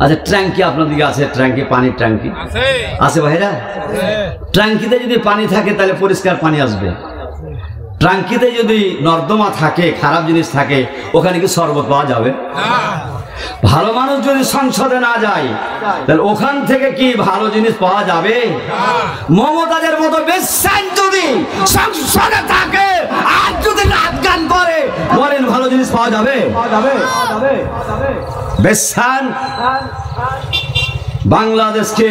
আচ্ছা, ট্যাঙ্কি আপনার দিকে আছে? ট্যাঙ্কি, পানির ট্যাঙ্কি আছে ভাইরা? ট্যাঙ্কিতে যদি পানি থাকে তাহলে পরিষ্কার পানি আসবে। ট্যাঙ্কিতে যদি নর্দমা থাকে, খারাপ জিনিস থাকে, ওখানে কি শরবত পাওয়া যাবে? ভালো মানুষ যদি সংসদে না যায় তাহলে ওখান থেকে কি ভালো জিনিস পাওয়া যাবে? মমতাজের মতো বেশ্যান যদি সংসদে থাকে আর যদি নাচ গান করে, বলেন ভালো জিনিস পাওয়া যাবে? বেশ্যান বাংলাদেশকে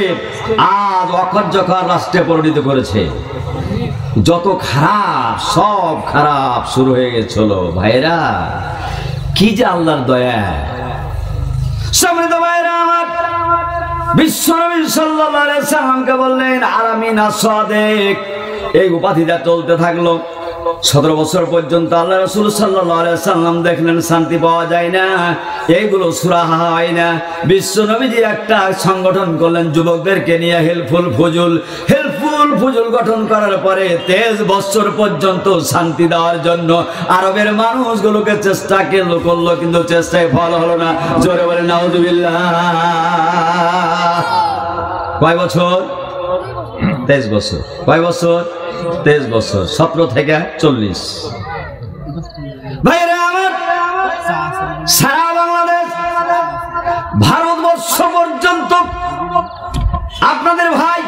আজ অকার্যকর রাষ্ট্রে পরিণত করেছে। যত খারাপ, সব খারাপ শুরু হয়ে গেছিল ভাইরা। কি যে আল্লাহর দয়া। সম্মানিত ভাইরা আমার, বিশ্বনবী সাল্লাল্লাহু আলাইহি সাল্লামকে বললেন আলামিন আস-সাদিক। এই উপাধিটা চলতে থাকলো। 17 বছর পর্যন্ত আল্লাহ রাসূল সাল্লাল্লাহু আলাইহি সাল্লাম দেখলেন শান্তি পাওয়া যায় না, এইগুলো সুরাহা হয় না। বিশ্বনবীজি একটা সংগঠন করলেন যুবকদেরকে নিয়ে, হেল্পফুল ফুজুল গঠন করার পরে 23 বছর পর্যন্ত শান্তি দেওয়ার জন্য আরবের মানুষগুলোকে চেষ্টা করলো, কিন্তু চেষ্টায় ফল হলো না। জোরে বলে নাউযুবিল্লাহ। কয় বছর? 23 বছর। কয় বছর? 23 বছর। 17 থেকে 40। ভাইরা আমার, সারা বাংলাদেশ, ভারতবর্ষ পর্যন্ত আপনাদের ভাই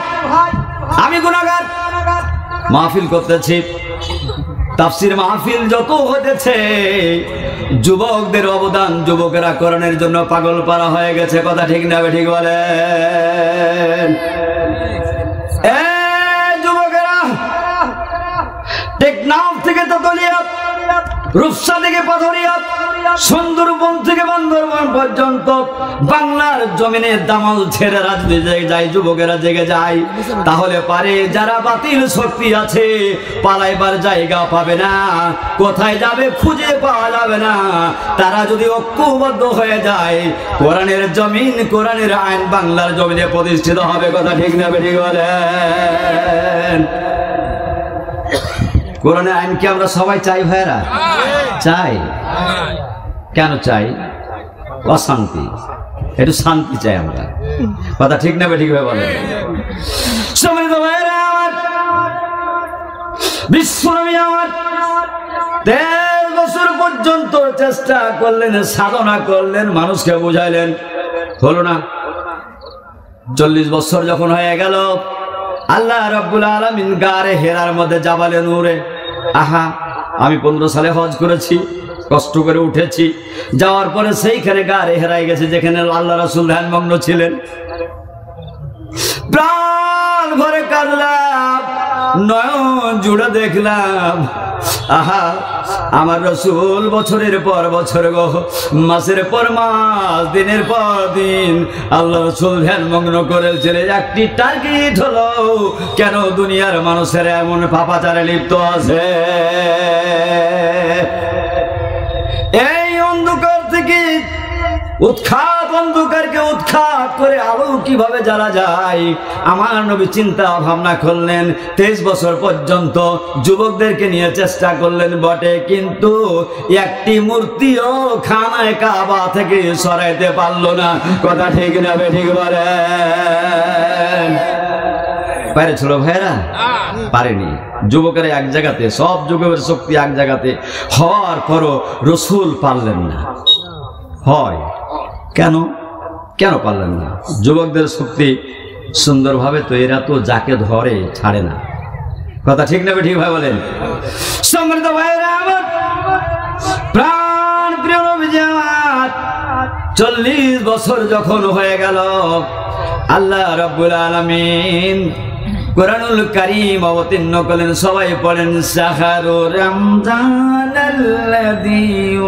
আমি গুনাহগার মাহফিল করতেছি। তাফসীর মাহফিল যত হতেছে, যুবকদের অবদান, যুবকেরা কোরআনের জন্য পাগল পারা হয়ে গেছে। কথা ঠিক না ঠিক বলেন? যুবকেরা টেকনাফ থেকে তেতুলিয়া, রূপসা থেকে পাথরিয়া, সুন্দরবন থেকে বান্দরবান পর্যন্ত বাংলার জমিনে দামাল ছেড়ে রাজনীতি যায়, যুবকেরা জেগে যায়। তাহলে পারে যারা বাতিল শক্তি আছে, পালাইবার জায়গা পাবে না, কোথায় যাবে খুঁজে পাওয়া যাবে না। তারা যদি ঐক্যবদ্ধ হয়ে যায়, কোরআনের জমিন, কোরআনের আইন বাংলার জমিনে প্রতিষ্ঠিত হবে। কথা ঠিক না ঠিক বলেন? কোরআনের আইন কি আমরা সবাই চাই ভাইরা? চাই। কেন চাই? অশান্তি, একটু শান্তি চাই আমরা। কথা ঠিক না ঠিক ভাবে বলেন? সম্মানিত ভাইরা আমার, বিশ্বনবী আমার 23 বছর পর্যন্ত চেষ্টা করলেন, সাধনা করলেন, মানুষকে বুঝাইলেন, হলো না। 40 বছর যখন হয়ে গেল, আল্লাহ রাব্বুল আলামিন গারে হেরার মধ্যে জাবালে নূরে, আহা আমি 15 সালে হজ করেছি, কষ্ট করে উঠেছি, যাওয়ার পরে সেইখানে গাড়ি হেরাই গেছে যেখানে আল্লাহ রাসূল ধ্যানমগ্ন ছিলেন। প্রাণ ভরে কাঁদলাম, নয়ন জুড়ে দেখলাম, আহা আমার রাসূল বছরের পর বছর গো, মাসের পর মাস, দিনের পর দিন আল্লাহ রাসূল ধ্যানমগ্ন করেছিলেন। একটি টার্গেট হলো, কেন দুনিয়ার মানুষের এমন পাপাচারে লিপ্ত আছে? এই অন্ধকার থেকে অন্ধকারকে উৎখাত করে আলো কিভাবে জ্বালা যায়, আমার নবী চিন্তা ভাবনা করলেন। 23 বছর পর্যন্ত যুবকদেরকে নিয়ে চেষ্টা করলেন বটে, কিন্তু একটি মূর্তিও খানায় কাবা থেকে সরাইতে পারলো না। কথা ঠিক না ঠিক বলেন? পেরেছিল ভাইরা? পারেনি। যুবকের এক জায়গাতে, সব যুবকের শক্তি এক জায়গাতে হওয়ার পরও রসুল পারলেন না। হয় কেন? কেন পারলেন না? যুবকদের শক্তি সুন্দরভাবে তো এরা তো যাকে ধরে ছাড়ে না। কথা ঠিক না ঠিক ভাই বলেন? সম্মানিত ভাইরা আমার, প্রাণ প্রিয় নবীজি আমার 40 বছর যখন হয়ে গেল, আল্লাহ রাব্বুল আলামিন কুরআনুল কারীম অবতীর্ণ করলেন। সবাই পড়েন, শাহরু রমজানাল্লাযী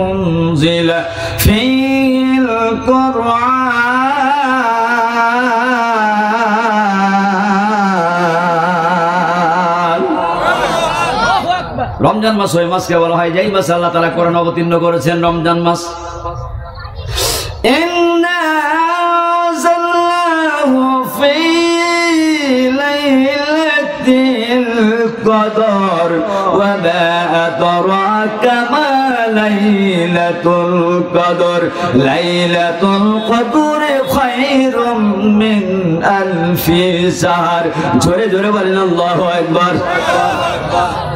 উনজিলা ফীল কুরআন। রমজান মাস ওই মাসকে বলা হয় যেই মাসে আল্লাহ তাআলা কোরআন অবতীর্ণ করেছেন, রমজান মাস। ইন্না আনজালনাহু ফী القدر وما أدراك ما ليلة القدر ليلة القدر خير من ألف شهر। জোরে জোরে বলেন আল্লাহু আকবার।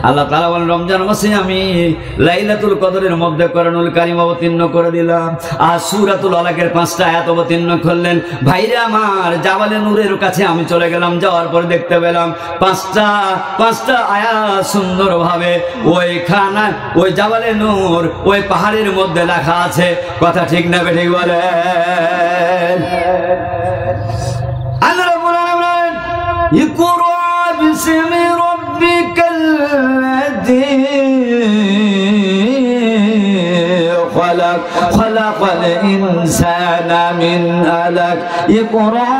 আল্লাহ তাআলা বলেন, রমজান মাসে আমি লাইলাতুল কদরের মধ্যে কোরআনুল কারীম অবতীর্ণ করে দিলাম। আর সূরাতুল আলাকের 5টা আয়াত অবতীর্ণ করলেন। ভাইরা আমার, জাবালে নূরের কাছে আমি চলে গেলাম। যাওয়ার পরে দেখতে পেলাম 5টা আয়াত সুন্দরভাবে ওইখানে, ওই জাবালে নূর, ওই পাহাড়ের মধ্যে লেখা আছে। কথা ঠিক না ঠিক বলেন? আল্লাহ রাব্বুল আলামিন ইকরা বিসমি রাব্বিকাল লাযী খলাক খলাকাল ইনসানা মিন আলাক ইকরা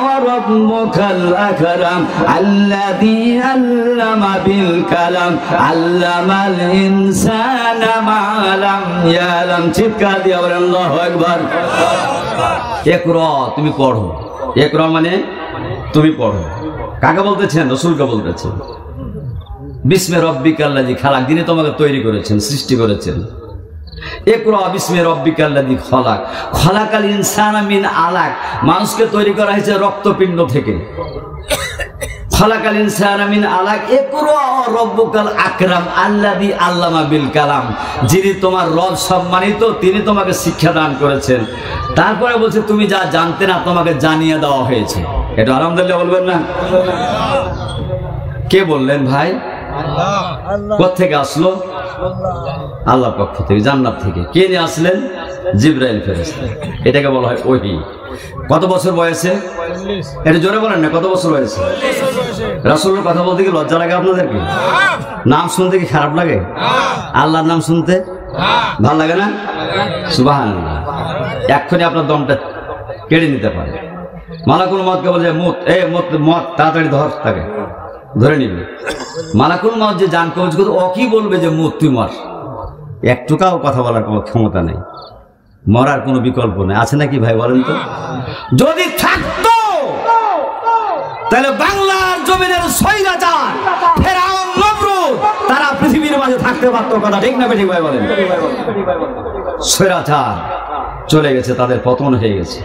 ওয়ারাব্বুকাল আকরাম আল্লাযী আল্লামা বিল কালাম আল্লামাল ইনসানা মা লাম ইয়ালাম। চিৎকার দিয়ে বলেন আল্লাহু আকবার। ইকরা, তুমি পড়ো। ইকরা মানে তুমি পড়ো। কাকে বলতেছেন? রাসূলকে বলতেছেন। বিসমে রব্বিকাল্লাযী খালাক, যিনি তোমাকে তৈরি করেছেন, সৃষ্টি করেছেন। ইকরা বিসমে রব্বিকাল্লাযী খলাক খলাকাল ইনসানা মিন আলাক, মানুষকে তৈরি করা হয়েছে রক্তপিণ্ড থেকে। খলাকাল ইনসানা মিন আলাক ইকরা রব্বুকাল আকরাম আল্লাযী আল্লামা বিল কালাম, যিনি তোমার রব সম্মানিত, তিনি তোমাকে শিক্ষা দান করেছেন। তারপরে বলছে তুমি যা জানতে না তোমাকে জানিয়ে দেওয়া হয়েছে। এটা আলহামদুলিল্লাহ বলবেন না? কে বললেন ভাই? কোত্থেকে আসলো? আল্লাহর পক্ষ থেকে, জান্নাত থেকে। কে নিয়ে আসলেন? জিবরাইল ফেরেশতা। এটাকে বলা হয় ওহী। কত বছর বয়সে? এটা জোরে বলেন না, কত বছর বয়সে? রাসূলের কথা বলতে কি লজ্জা লাগে আপনাদেরকে? নাম শুনতে কি খারাপ লাগে? আল্লাহর নাম শুনতে ভালো লাগে না? সুবহানাল্লাহ। এক্ষুনি আপনার দমটা কেড়ে নিতে পারে। মালাকুল মউতকে বলে, মউত, মউত তাড়াতাড়ি ধর, তাকে ধরে নিবি। মালাকুল মউত যে জান কবজ করতে, ও কি বলবে যে মউত তুই মর? একটুকাও কথা বলার কোনো ক্ষমতা নেই, মরার কোনো বিকল্প নেই। আছে নাকি ভাই বলেন তো? যদি থাকতো তাহলে বাংলার জমিনের স্বৈরাচার ফেরাউন, নমরুদ, তারা পৃথিবীর মাঝে থাকতে পারতো। কথা ঠিক না ঠিক ভাই বলেন? স্বৈরাচার চলে গেছে, তাদের পতন হয়ে গেছে।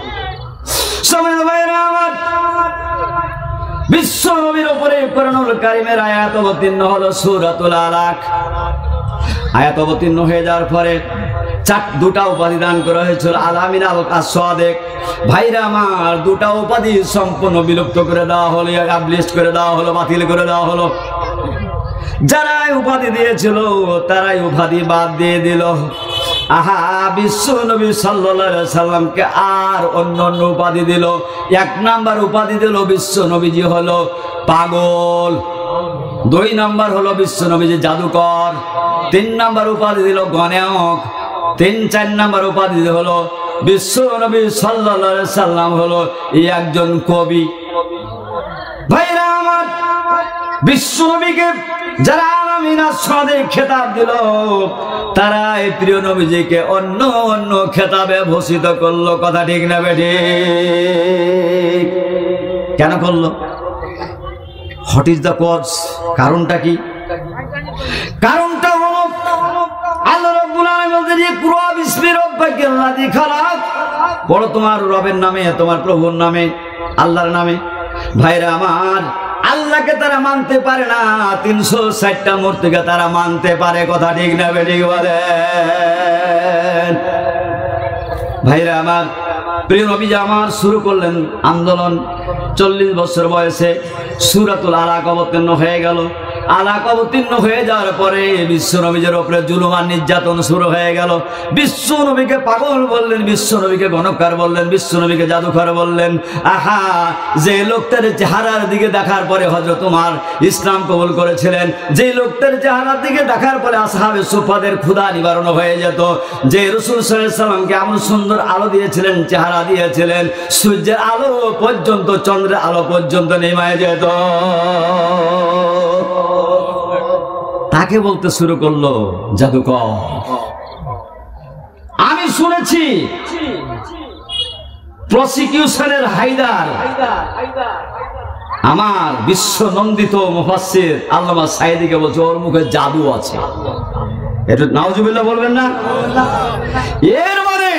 বিশ্ব নবীর উপরে কোরআনুল কারীমের আয়াত অবতীর্ণ হলো সূরাতুল আলাক। আয়াত অবতীর্ণ হয়ে যাওয়ার পরে দুটা উপাধি দান করা হয়েছিল, আলামিন আল সাদেক। ভাইরা আমার, দুটা উপাধি সম্পূর্ণ বিলুপ্ত করে দেওয়া হলো, অ্যাবলিস্ট করে দেওয়া হলো, বাতিল করে দেওয়া হলো। যারাই উপাধি দিয়েছিল তারাই উপাধি বাদ দিয়ে দিল। আহা, বিশ্ব নবী সাল্লাল্লাহু আলাইহি সাল্লামকে আর অন্য অন্য উপাধি দিল। 1 নাম্বার উপাধি দিল বিশ্ব নবীজি হলো পাগল, 2 নাম্বার হলো বিশ্ব নবীজি জাদুকর, 3 নাম্বার উপাধি দিল গণক, 3-4 নাম্বার উপাধি হলো বিশ্ব নবী সাল্লাল্লাহু আলাইহি সাল্লাম হলো একজন কবি। ভাইরা আমার, বিশ্ব নবীকে যারা আমিনার সাথে খেতাব দিল, তারা এই প্রিয় নবীজিকে অন্য অন্য খেতাবে ভূষিত করলো। কথা ঠিক না বেঠিক? কেন করলো? What is the cause? কারণটা কি? কারণটা হলো আল্লাহ রাব্বুল আলামিন বলতেন যে কুরআ বিসমি রাব্বিকাল্লাযী খালাক, পড়ো তোমার রবের নামে, তোমার প্রভুর নামে, আল্লাহর নামে। ভাইরা আমার, আল্লাহকে তারা মানতে পারে না, 360টা মূর্তিকে তারা মানতে পারে। কথা ঠিক না বেঠিক বলেন? ভাইরা আমার, প্রিয় নবীজি আমার শুরু করলেন আন্দোলন। 40 বছর বয়সে সূরাতুল আলাক অবতীর্ণ হয়ে গেল। আলাক অবতীর্ণ হয়ে যাওয়ার পরে বিশ্ব নবীর উপরে জুলুম আর নির্যাতন শুরু হয়ে গেল। বিশ্ব নবীকে পাগল বললেন, বিশ্ব নবীকে গণকার বললেন, বিশ্ব নবীকে জাদুকর বললেন। আহা, যে লোকটার চেহারার দিকে দেখার পরে হযরত ওমর ইসলাম কবুল করেছিলেন, যে লোকটার চেহারার দিকে দেখার পরে আসহাবে সুফাদের ক্ষুধা নিবারণ হয়ে যেত, যে রাসূল সাল্লাল্লাহু আলাইহি সাল্লামকে এমন সুন্দর আলো দিয়েছিলেন, চেহারা দিয়েছিলেন, সূর্যের আলো পর্যন্ত, চন্দ্রের আলো পর্যন্ত নেমে যেত, তাকে বলতে শুরু করলো জাদুকর। আমি শুনেছি প্রসিকিউশনের হায়দার, আমার বিশ্ব নন্দিত মুফাসসির আল্লামা সাঈদীকে বলছে ওর মুখে জাদু আছে। এটা নাউজুবিল্লাহ বলবেন না? এর মানে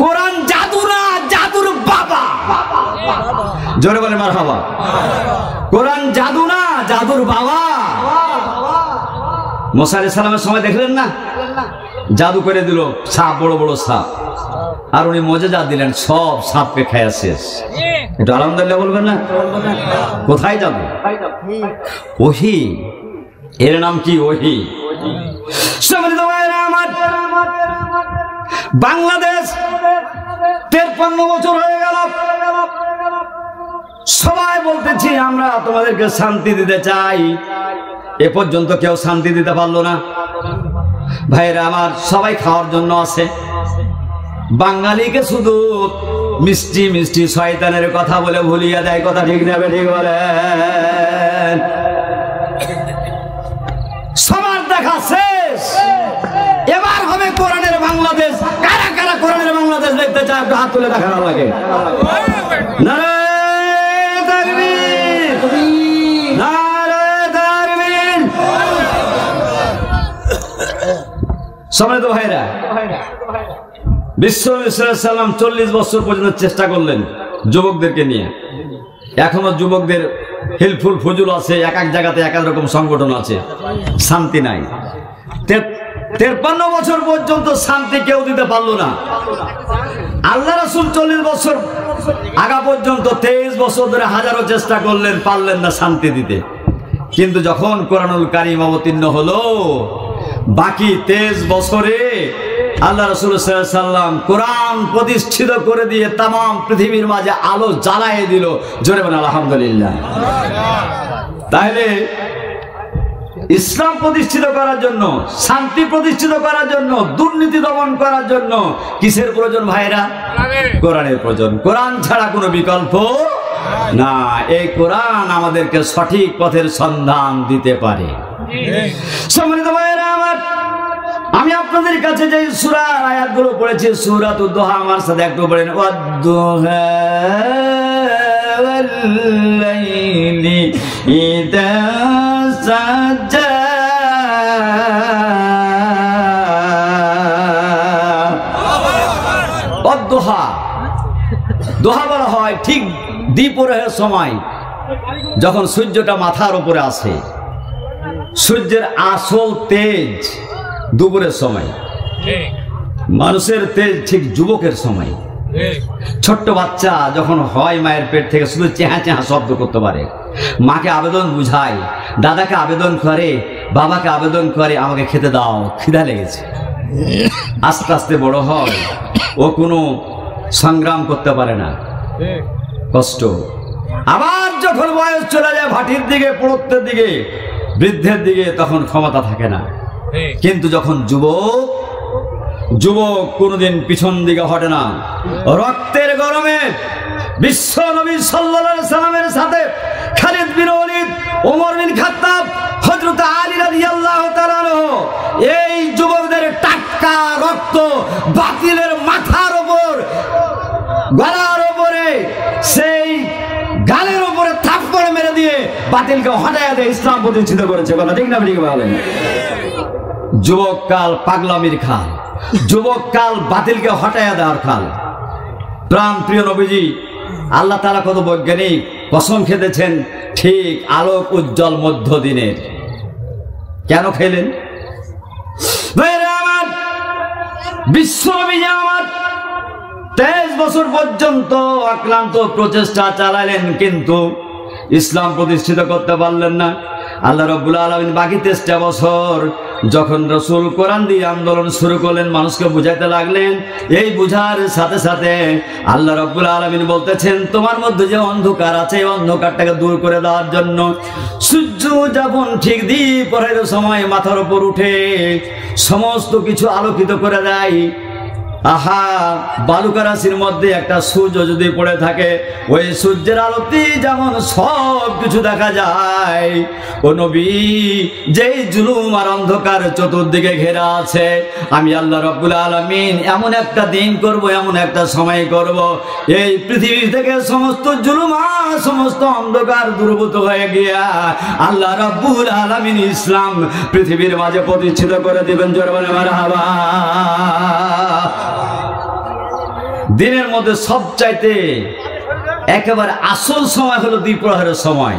কোরআন জাদু না, জাদুর বাবা। জোরে বলে মারহাবা। কোরআন জাদু না, জাদুর বাবা। মুসা আলাইহিস সালামের সময় দেখলেন না, জাদু করে দিল সাপ, বড় বড় সাপ, আর উনি মজেজা দিলেন, সব সাপকে খায়া শেষ। একটু আলহামদুলিল্লাহ বলবেন না? কোথায় যাবো? ওহী, এর নাম কি? ওহী। বাংলাদেশ 53 বছর হয়ে গেল, সবাই বলতেছি আমরা তোমাদেরকে শান্তি দিতে চাই, এ পর্যন্ত কেউ শান্তি দিতে পারলো না। ভাইরা আমার, সবাই খাওয়ার জন্য আছে, বাঙালিকে শুধু মিষ্টি মিষ্টি শয়তানের কথা বলে ভুলিয়ে দেয়। কথা ঠিক না বেঠিক বলেন? সবার দেখা শেষ, এবার হবে কোরআনের বাংলাদেশ। কারা কারা কোরআনের বাংলাদেশ দেখতে চায়? একটু হাত তুলে দেখানো লাগে। নারে তাকবীর, নারে তাকবীর। সম্মানিত ভাইরা, বিশ্ব নবী সাল্লাল্লাহু আলাইহি সাল্লাম 40 বছর পর্যন্ত চেষ্টা করলেন যুবকদেরকে নিয়ে। এখনো যুবকদের হিলফুল ফুজুল আছে, এক এক জায়গাতে এক এক রকম সংগঠন আছে, শান্তি নাই। 53 বছর পর্যন্ত শান্তি কেউ দিতে পারলো না। আল্লাহ রাসূল 40 বছর আগা পর্যন্ত 23 বছর ধরে হাজারো চেষ্টা করলেন, পারলেন না শান্তি দিতে। কিন্তু যখন কোরআনুল কারীম অবতীর্ণ হলো, বাকি 23 বছরে আল্লাহ রাসূল সাল্লাল্লাহু আলাইহি সাল্লাম কোরআন প্রতিষ্ঠিত করে দিয়ে তাম পৃথিবীর মাঝে আলো জ্বালায় দিল। জোরে বলেন আলহামদুলিল্লাহ। তাহলে ইসলাম প্রতিষ্ঠিত করার জন্য, শান্তি প্রতিষ্ঠিত করার জন্য, দুর্নীতি দমন করার জন্য কিসের প্রয়োজন ভাইরা? কোরআনের প্রয়োজন। কোরআন ছাড়া কোনো বিকল্প না। এই কোরআন আমাদেরকে সঠিক পথের সন্ধান দিতে পারে। সম্মানিত ভাইরা আমার, আমি আপনাদের কাছে যে সূরার আয়াতগুলো পড়েছি, সূরাতুদ দুহা, আমার সাথে একটু পড়েন। ওয়াদ-দুহা ওয়াল-লাইলি ইযা সাজা। ওয়াদ-দুহা, দোহা বলা হয় ঠিক দ্বিপ্রহরের সময়, যখন সূর্যটা মাথার উপরে আসে। সূর্যের আসল তেজ দুপুরের সময়, মানুষের তেজ ঠিক যুবকের সময়। ছোট্ট বাচ্চা যখন হয় মায়ের পেট থেকে, শুধু চেহা চেহা শব্দ করতে পারে, মাকে আবেদন বুঝায়, দাদাকে আবেদন করে, বাবাকে আবেদন করে, আমাকে খেতে দাও, খিদা লেগেছে। আস্তে আস্তে বড় হয়, ও কোনো সংগ্রাম করতে পারে না, কষ্ট। আবার যখন বয়স চলে যায় ভাটির দিকে, পড়তের দিকে, বৃদ্ধের দিকে, তখন ক্ষমতা থাকে না। কিন্তু যখন যুবক কোনোদিন পিছন দিকে হটে না। রক্তের গরমে বিশ্ব নবী সাল্লাল্লাহু আলাইহি সাল্লামের সাথে খালিদ বিন ওয়ালিদ, ওমর বিন খাত্তাব, হযরত আলী রাদিয়াল্লাহু তাআলা এই যুবকদের টাটকা রক্ত বাতিলের মাথার উপর, গলার উপরে, সেই গালের উপরে থাপ্পড় মেরে দিয়ে বাতিলকে হটায়া দিয়ে ইসলাম প্রতিষ্ঠিত করেছে। কথা ঠিক না? ঠিক বলেন। যুবককাল পাগলামির খাল, যুবককাল বাতিলকে হটায়া দেওয়ার খাল। প্রাণ প্রিয় নবীজি, আল্লাহ তাআলা কত বৈজ্ঞানিক, কসম খেতেছেন ঠিক আলোক উজ্জ্বল মধ্য দিনের। কেন খেলেন? আমার বিশ্ব নবীজি আমার 23 বছর পর্যন্ত আক্রান্ত প্রচেষ্টা চালালেন, কিন্তু ইসলাম প্রতিষ্ঠিত করতে পারলেন না। আল্লাহ রাব্বুল আলামিন বাকি 23টা বছর যখন রাসূল কোরআন দিয়ে আন্দোলন শুরু করলেন, মানুষকে বুঝাইতে লাগলেন, এই বুঝার সাথে সাথে আল্লাহ রাব্বুল আলামিন বলতেছেন, তোমার মধ্যে যে অন্ধকার আছে, এই অন্ধকারটাকে দূর করে দেওয়ার জন্য সূর্য যখন ঠিক দ্বিপ্রহরের সময় মাথার উপর উঠে সমস্ত কিছু আলোকিত করে দেয়, আহা, বালুকা রাশির মধ্যে একটা সূর্য যদি পড়ে থাকে, ওই সূর্যের আলোতে যেমন সব কিছু দেখা যায়, ও নবী, যেই জুলুম আর অন্ধকার চতুর্দিকে ঘেরা আছে, আমি আল্লাহ রাব্বুল আলামিন এমন একটা দিন করব, এমন একটা সময় করব, এই পৃথিবী থেকে সমস্ত জুলুম আর সমস্ত অন্ধকার দূরীভূত হয়ে গিয়া আল্লাহ রাব্বুল আলামিন ইসলাম পৃথিবীর মাঝে প্রতিষ্ঠিত করে দিবেন। জোরে বলে মারহাবা। দিনের মধ্যে সবচাইতে একেবারে আসল সময় হলো দ্বিপ্রহরের সময়।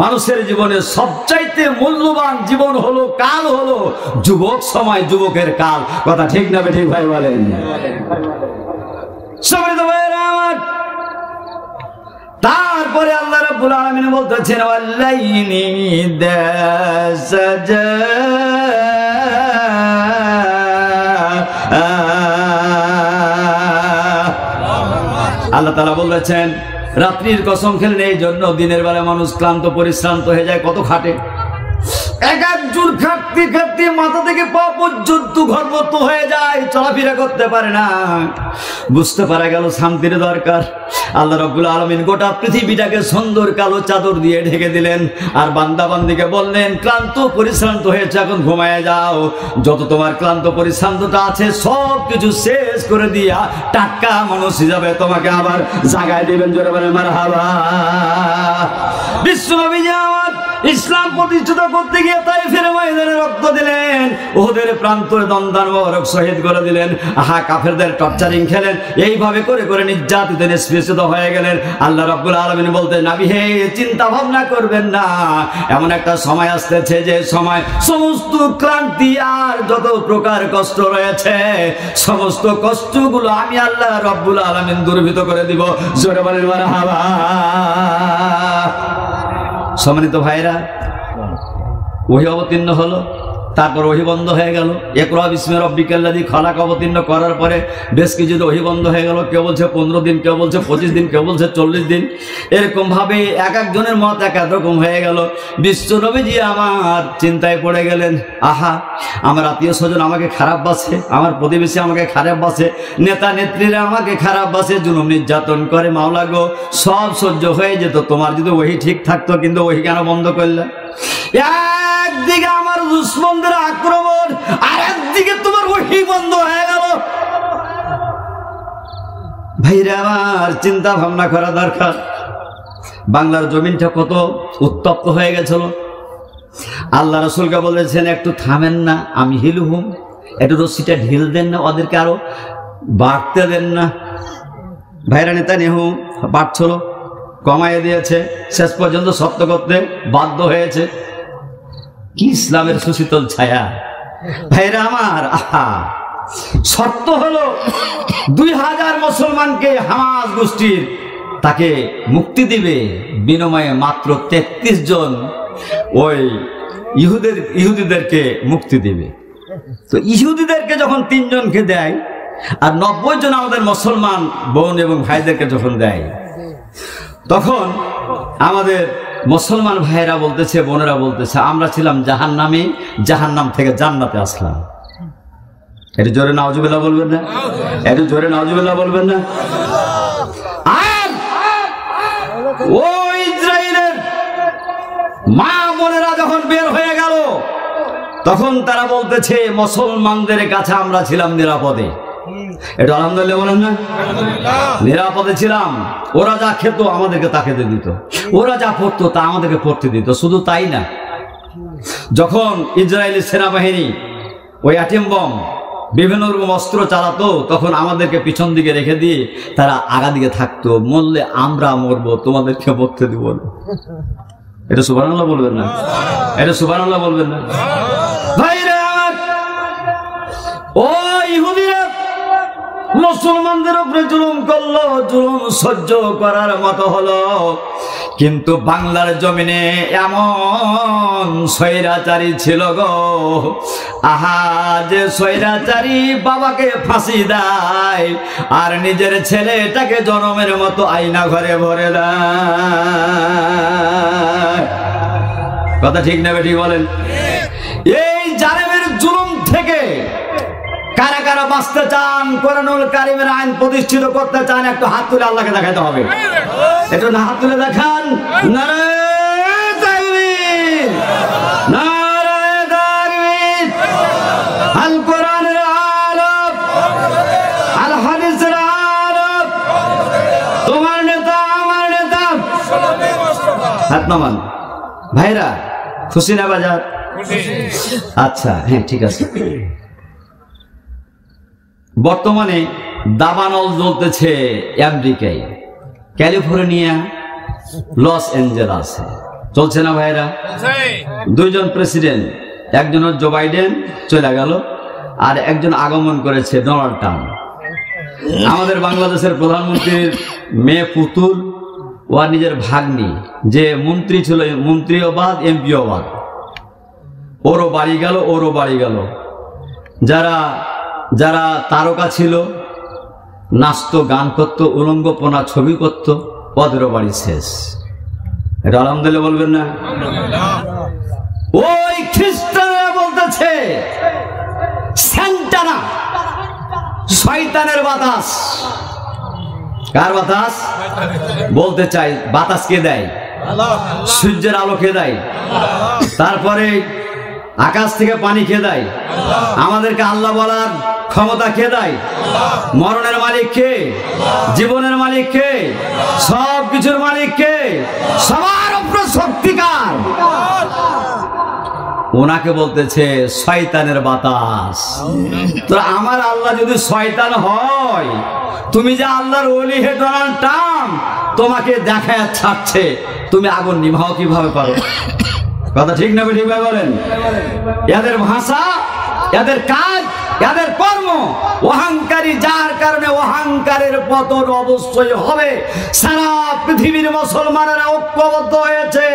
মানুষের জীবনে সবচাইতে মূল্যবান জীবন হলো, কাল হলো যুবক সময়, যুবকের কাল। কথা ঠিক না ঠিক ভাই বলেন? তারপরে আল্লাহ রাব্বুল আলামিন বলতেছেন, ওয়াল্লাইলি ইযা সাজা, আল্লাহ তাআলা বলেছেন, রাত্রির কসম খেলেন এই জন্য, দিনের বেলা মানুষ ক্লান্ত পরিশ্রান্ত হয়ে যায়, কত খাটে, এক জোর খাটতে খাটতে মাথা থেকে পা পর্যন্ত ঘরমত হয়ে যায়, চলাফেরা করতে পারে না। বুঝতে পারা গেল শান্তির দরকার। আল্লাহ রাব্বুল আলামিন গোটা পৃথিবীটাকে সুন্দর কালো চাদর দিয়ে ঢেকে দিলেন, আর বান্দা বান্দিকে বললেন, ক্লান্ত পরিশ্রান্ত হয়েছে, এখন ঘুমায় যাও, যত তোমার ক্লান্ত পরিশ্রান্তটা আছে সব কিছু শেষ করে দিয়া টাটকা মানুষ হিসাবে তোমাকে আবার জাগায় দিবেন। জোরে বলেন মারহাবা। বিশ্বনবী আমার ইসলাম প্রতিষ্ঠিত করতে গিয়ে তাইফের ময়দানে রক্ত দিলেন, ওদের প্রান্তরে দন্দান মোবারক শহীদ করে দিলেন, আহা, কাফেরদের টর্চারিং খেলেন, এইভাবে করে করে নির্যাতিত নিষ্পেষিত হয়ে গেলেন। আল্লাহ রাব্বুল আলামিন বলতেন, নবী হে, চিন্তা ভাবনা করবেন না, এমন একটা সময় আসতেছে যে সময় সমস্ত ক্লান্তি আর যত প্রকার কষ্ট রয়েছে সমস্ত কষ্টগুলো আমি আল্লাহ রাব্বুল আলামিন দূরীভূত করে দিব। জোরে বলেন মারহাবা। সম্মানিত ভাইরা, ওহী অবতীর্ণ হলো, তারপর ওহী বন্ধ হয়ে গেল। ইকরা বিসমি রাব্বিকাল্লাযী খালাক অবতীর্ণ করার পরে বেশ কিছু ওহী বন্ধ হয়ে গেল। কেউ বলছে 15 দিন, কেউ বলছে 25 দিন, কেউ বলছে 40 দিন। এরকম ভাবে এক একজনের মত এক এক রকম হয়ে গেল। বিশ্ব নবীজি আমার চিন্তায় পড়ে গেলেন, আহা, আমার আত্মীয় স্বজন আমাকে খারাপ বাসে, আমার প্রতিবেশী আমাকে খারাপ বাসে, নেতা নেত্রীরা আমাকে খারাপ বাসে, জুলুম নির্যাতন করে, মাওলা গো, সব সহ্য হয়ে যেত তোমার যদি ওহী ঠিক থাকতো, কিন্তু ওহী কেন বন্ধ করলে? একদিকে আমার দুশমনদের আক্রমণ, আর একদিকে তোমার ওহী বন্ধ হয়ে গেল। ভাইরা আমার, চিন্তা ভাবনা করা দরকার। বাংলার জমিনটা কত উত্তপ্ত হয়ে গেছিল। আল্লাহ রাসূলকে বলেছেন, একটু থামেন না, আমি হিলু হুম, একটু রশিটা ঢিল দেন না, ওদেরকে আরো বাড়তে দেন না। ভাইরা, নেতানিয়াহু বাড়ছিল, কমাইয়ে দিয়েছে, শেষ পর্যন্ত সত্য করতে বাধ্য হয়েছে। কি ইসলামের সুশীতল ছায়া! ভাইরা আমার, আহা, শর্ত হলো 2000 মুসলমানকে হামাস গোষ্ঠীর তাকে মুক্তি দিবে, বিনিময়ে মাত্র 33 জন ওই ইহুদিদেরকে মুক্তি দিবে। তো ইহুদিদেরকে যখন 3 জনকে দেয় আর 90 জন আমাদের মুসলমান বোন এবং ভাইদেরকে যখন দেয়, তখন আমাদের মুসলমান ভাইয়েরা বলতেছে, বোনেরা বলতেছে, আমরা ছিলাম জাহান্নামী, জাহান্নাম থেকে জান্নাতে আসলাম। একটু জোরে নাউজুবিল্লাহ বলবেন না? একটু জোরে নাউজুবিল্লাহ বলবেন না? আর ওই ইসরায়েলের মা বোনেরা যখন বের হয়ে গেল, তখন তারা বলতেছে মুসলমানদের কাছে আমরা ছিলাম নিরাপদে। এটা আলহামদুলিল্লাহ বলেন না? নিরাপদে ছিলাম। ওরা যা খেত আমাদেরকে তা খেতে দিত, ওরা যা পড়তো তা আমাদেরকে পড়তে দিত। শুধু তাই না, যখন ইসরায়েলি সেনাবাহিনী ওই অ্যাটম বম বিভিন্ন রকম অস্ত্র চালাতো, তখন আমাদেরকে পিছন দিকে রেখে দিয়ে তারা আগা দিকে থাকতো। মরলে আমরা মরবো, তোমাদেরকে পড়তে দিব না। এটা সুবহানাল্লাহ বলবেন না? এটা সুবহানাল্লাহ বলবেন না? ভাইরা আমার, ও ইহুদিরা মুসলমানদের উপরে জুলুম করলো, জুলুম সহ্য করার মতো হলো। কিন্তু বাংলার জমিনে এমন স্বৈরাচারী ছিল গো, আহা যে স্বৈরাচারী বাবাকে ফাঁসি দেয় আর নিজের ছেলেটাকে জনমের মতো আয়না ঘরে ভরে দেয়। কথা ঠিক না বেঠিক বলেন? এই জালেমের জুলুম থেকে কারা কারা বাঁচতে চান, কোরআনুল কারীমের আইন প্রতিষ্ঠিত করতে চান, একটু হাত তুলে আল্লাহকে দেখাতে হবে। একটু না হাত তুলে দেখান। নারায়ে তাকবীর, নারায়ে তাকবীর। আল কোরআনের আলোক, আল হাদিসের আলোক, তোমার নেতা আমার নেতা। হাত নামান ভাইরা। খুশি না বাজার? আচ্ছা, হ্যাঁ ঠিক আছে। বর্তমানে দাবানল চলতেছে আমেরিকায়, ক্যালিফোর্নিয়া, লস অ্যাঞ্জেলাসে চলছে না ভাইরা? 2 জন প্রেসিডেন্ট, একজন জো বাইডেন চলে গেল, আর একজন আগমন করেছে ডোনাল্ড ট্রাম্প। আমাদের বাংলাদেশের প্রধানমন্ত্রীর মেয়ে পুতুল, ও নিজের ভাগ্নি যে মন্ত্রী ছিল, মন্ত্রীও বাদ এমপিও বাদ, ওরও বাড়ি গেল, ওরও বাড়ি গেল। যারা তারকা ছিল, নাচতো, গান করতো, উলঙ্গপনা ছবি করতো, ওদেরও বাড়ি শেষ। এটা আলহামদুলিল্লাহ বলবেন না? ওই খ্রিস্টানরা বলতেছে সান্টানা, শয়তানের বাতাস। কার বাতাস? বলতে চাই বাতাস কে দেয়? সূর্যের আলো কে দেয়? তারপরে আকাশ থেকে পানি কে দেয়? আমাদেরকে আল্লাহ বলার ক্ষমতা কে দেয়? মরণের মালিক কে? জীবনের মালিক কে? সব কিছুর মালিক কে? সবার উপরে শক্তিকার। ওনাকে বলতেছে শয়তানের বাতাস। তো আমার আল্লাহ যদি শয়তান হয়, তুমি যে আল্লাহর ওলি হে ডোনাল্ড ট্রাম্প, তোমাকে দেখায় ছাড়ছে, তুমি আগুন নিভাও কিভাবে পারো? কথা ঠিক না ঠিক ভাই বলেন? এদের ভাষা, এদের কাজ, এদের কর্ম অহংকারী, যার কারণে অহংকারের পতন অবশ্যই হবে। সারা পৃথিবীর মুসলমানেরা ঐক্যবদ্ধ হয়েছে।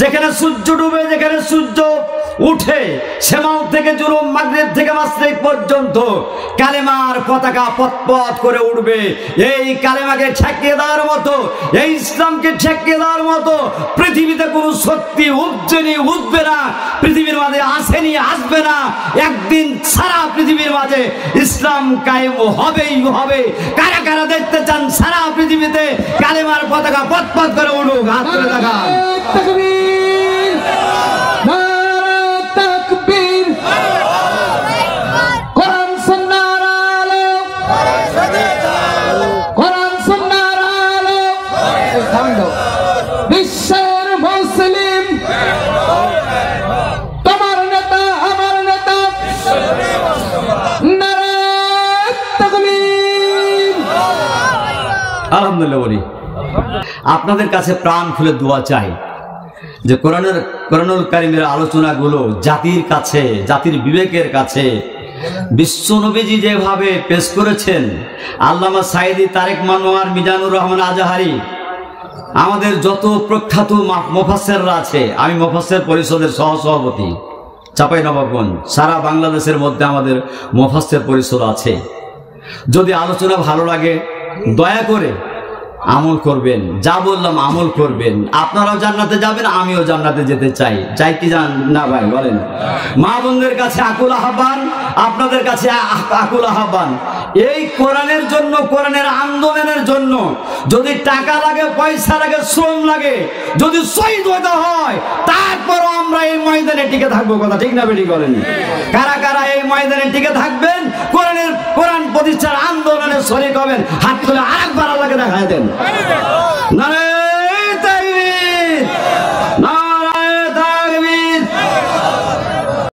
যেখানে সূর্য ডুবে, যেখানে সূর্য উঠে, সেমাও থেকে জুলুম, মাগরিব থেকে মাশরিক পর্যন্ত কালেমার পতাকা পথ করে উঠবে। এই কালেমাকে ঠেকিয়ে দেওয়ার মতো, এই ইসলামকে ঠেকিয়ে দেওয়ার মতো পৃথিবীতে কোনো শক্তি উঠবে না, পৃথিবীর মাঝে আসেনি, আসবে না। একদিন সারা পৃথিবীর মাঝে ইসলাম কায়েম হবেই হবে। কারা কারা দেখতে চান সারা পৃথিবীতে কালেমার পতাকা পথ করে উঠুক? হাত তুলে দেখান। তাকবীর, নারে তাকবীর। কোরআন সুন্নাহর আলো, কোরআন সুন্নাহর আলো। বিশ্বের মুসলিম, তোমার নেতা আমার নেতা, নারে তাকবীর। আলহামদুলিল্লাহ বলি। আপনাদের কাছে প্রাণ খুলে দোয়া চাই যে কোরআনুল কারীমের আলোচনাগুলো জাতির কাছে, জাতির বিবেকের কাছে বিশ্বনবীজি যেভাবে পেশ করেছেন, আল্লামা সাইদি, তারেক মনোয়ার, মিজানুর রহমান আজহারি, আমাদের যত প্রখ্যাত মুফাসসিররা আছে, আমি মুফাসসির পরিষদের সহসভাপতি চাঁপাইনবাবগঞ্জ, সারা বাংলাদেশের মধ্যে আমাদের মুফাসসির পরিষদ আছে। যদি আলোচনা ভালো লাগে দয়া করে আমল করবেন, যা বললাম আমল করবেন। আপনারাও জান্নাতে যাবেন, আমিও জান্নাতে যেতে চাই। চাই কি জান না ভাই বলেন? মা বোনদের কাছে আকুল আহ্বান, আপনাদের কাছে আকুল আহ্বান, এই কোরআনের জন্য, কোরআনের আন্দোলনের জন্য যদি টাকা লাগে, পয়সা লাগে, শ্রম লাগে, যদি শহীদ হতে হয়, তারপরও আমরা এই ময়দানে টিকে থাকবো। কথা ঠিক না বেটি বলেন? কারা কারা এই ময়দানে টিকে থাকবেন, কোরআন প্রতিষ্ঠার আন্দোলনে শরীক হবেন? হাত তুলে আরেকবার আল্লাহকে দেখায় দেন। নারে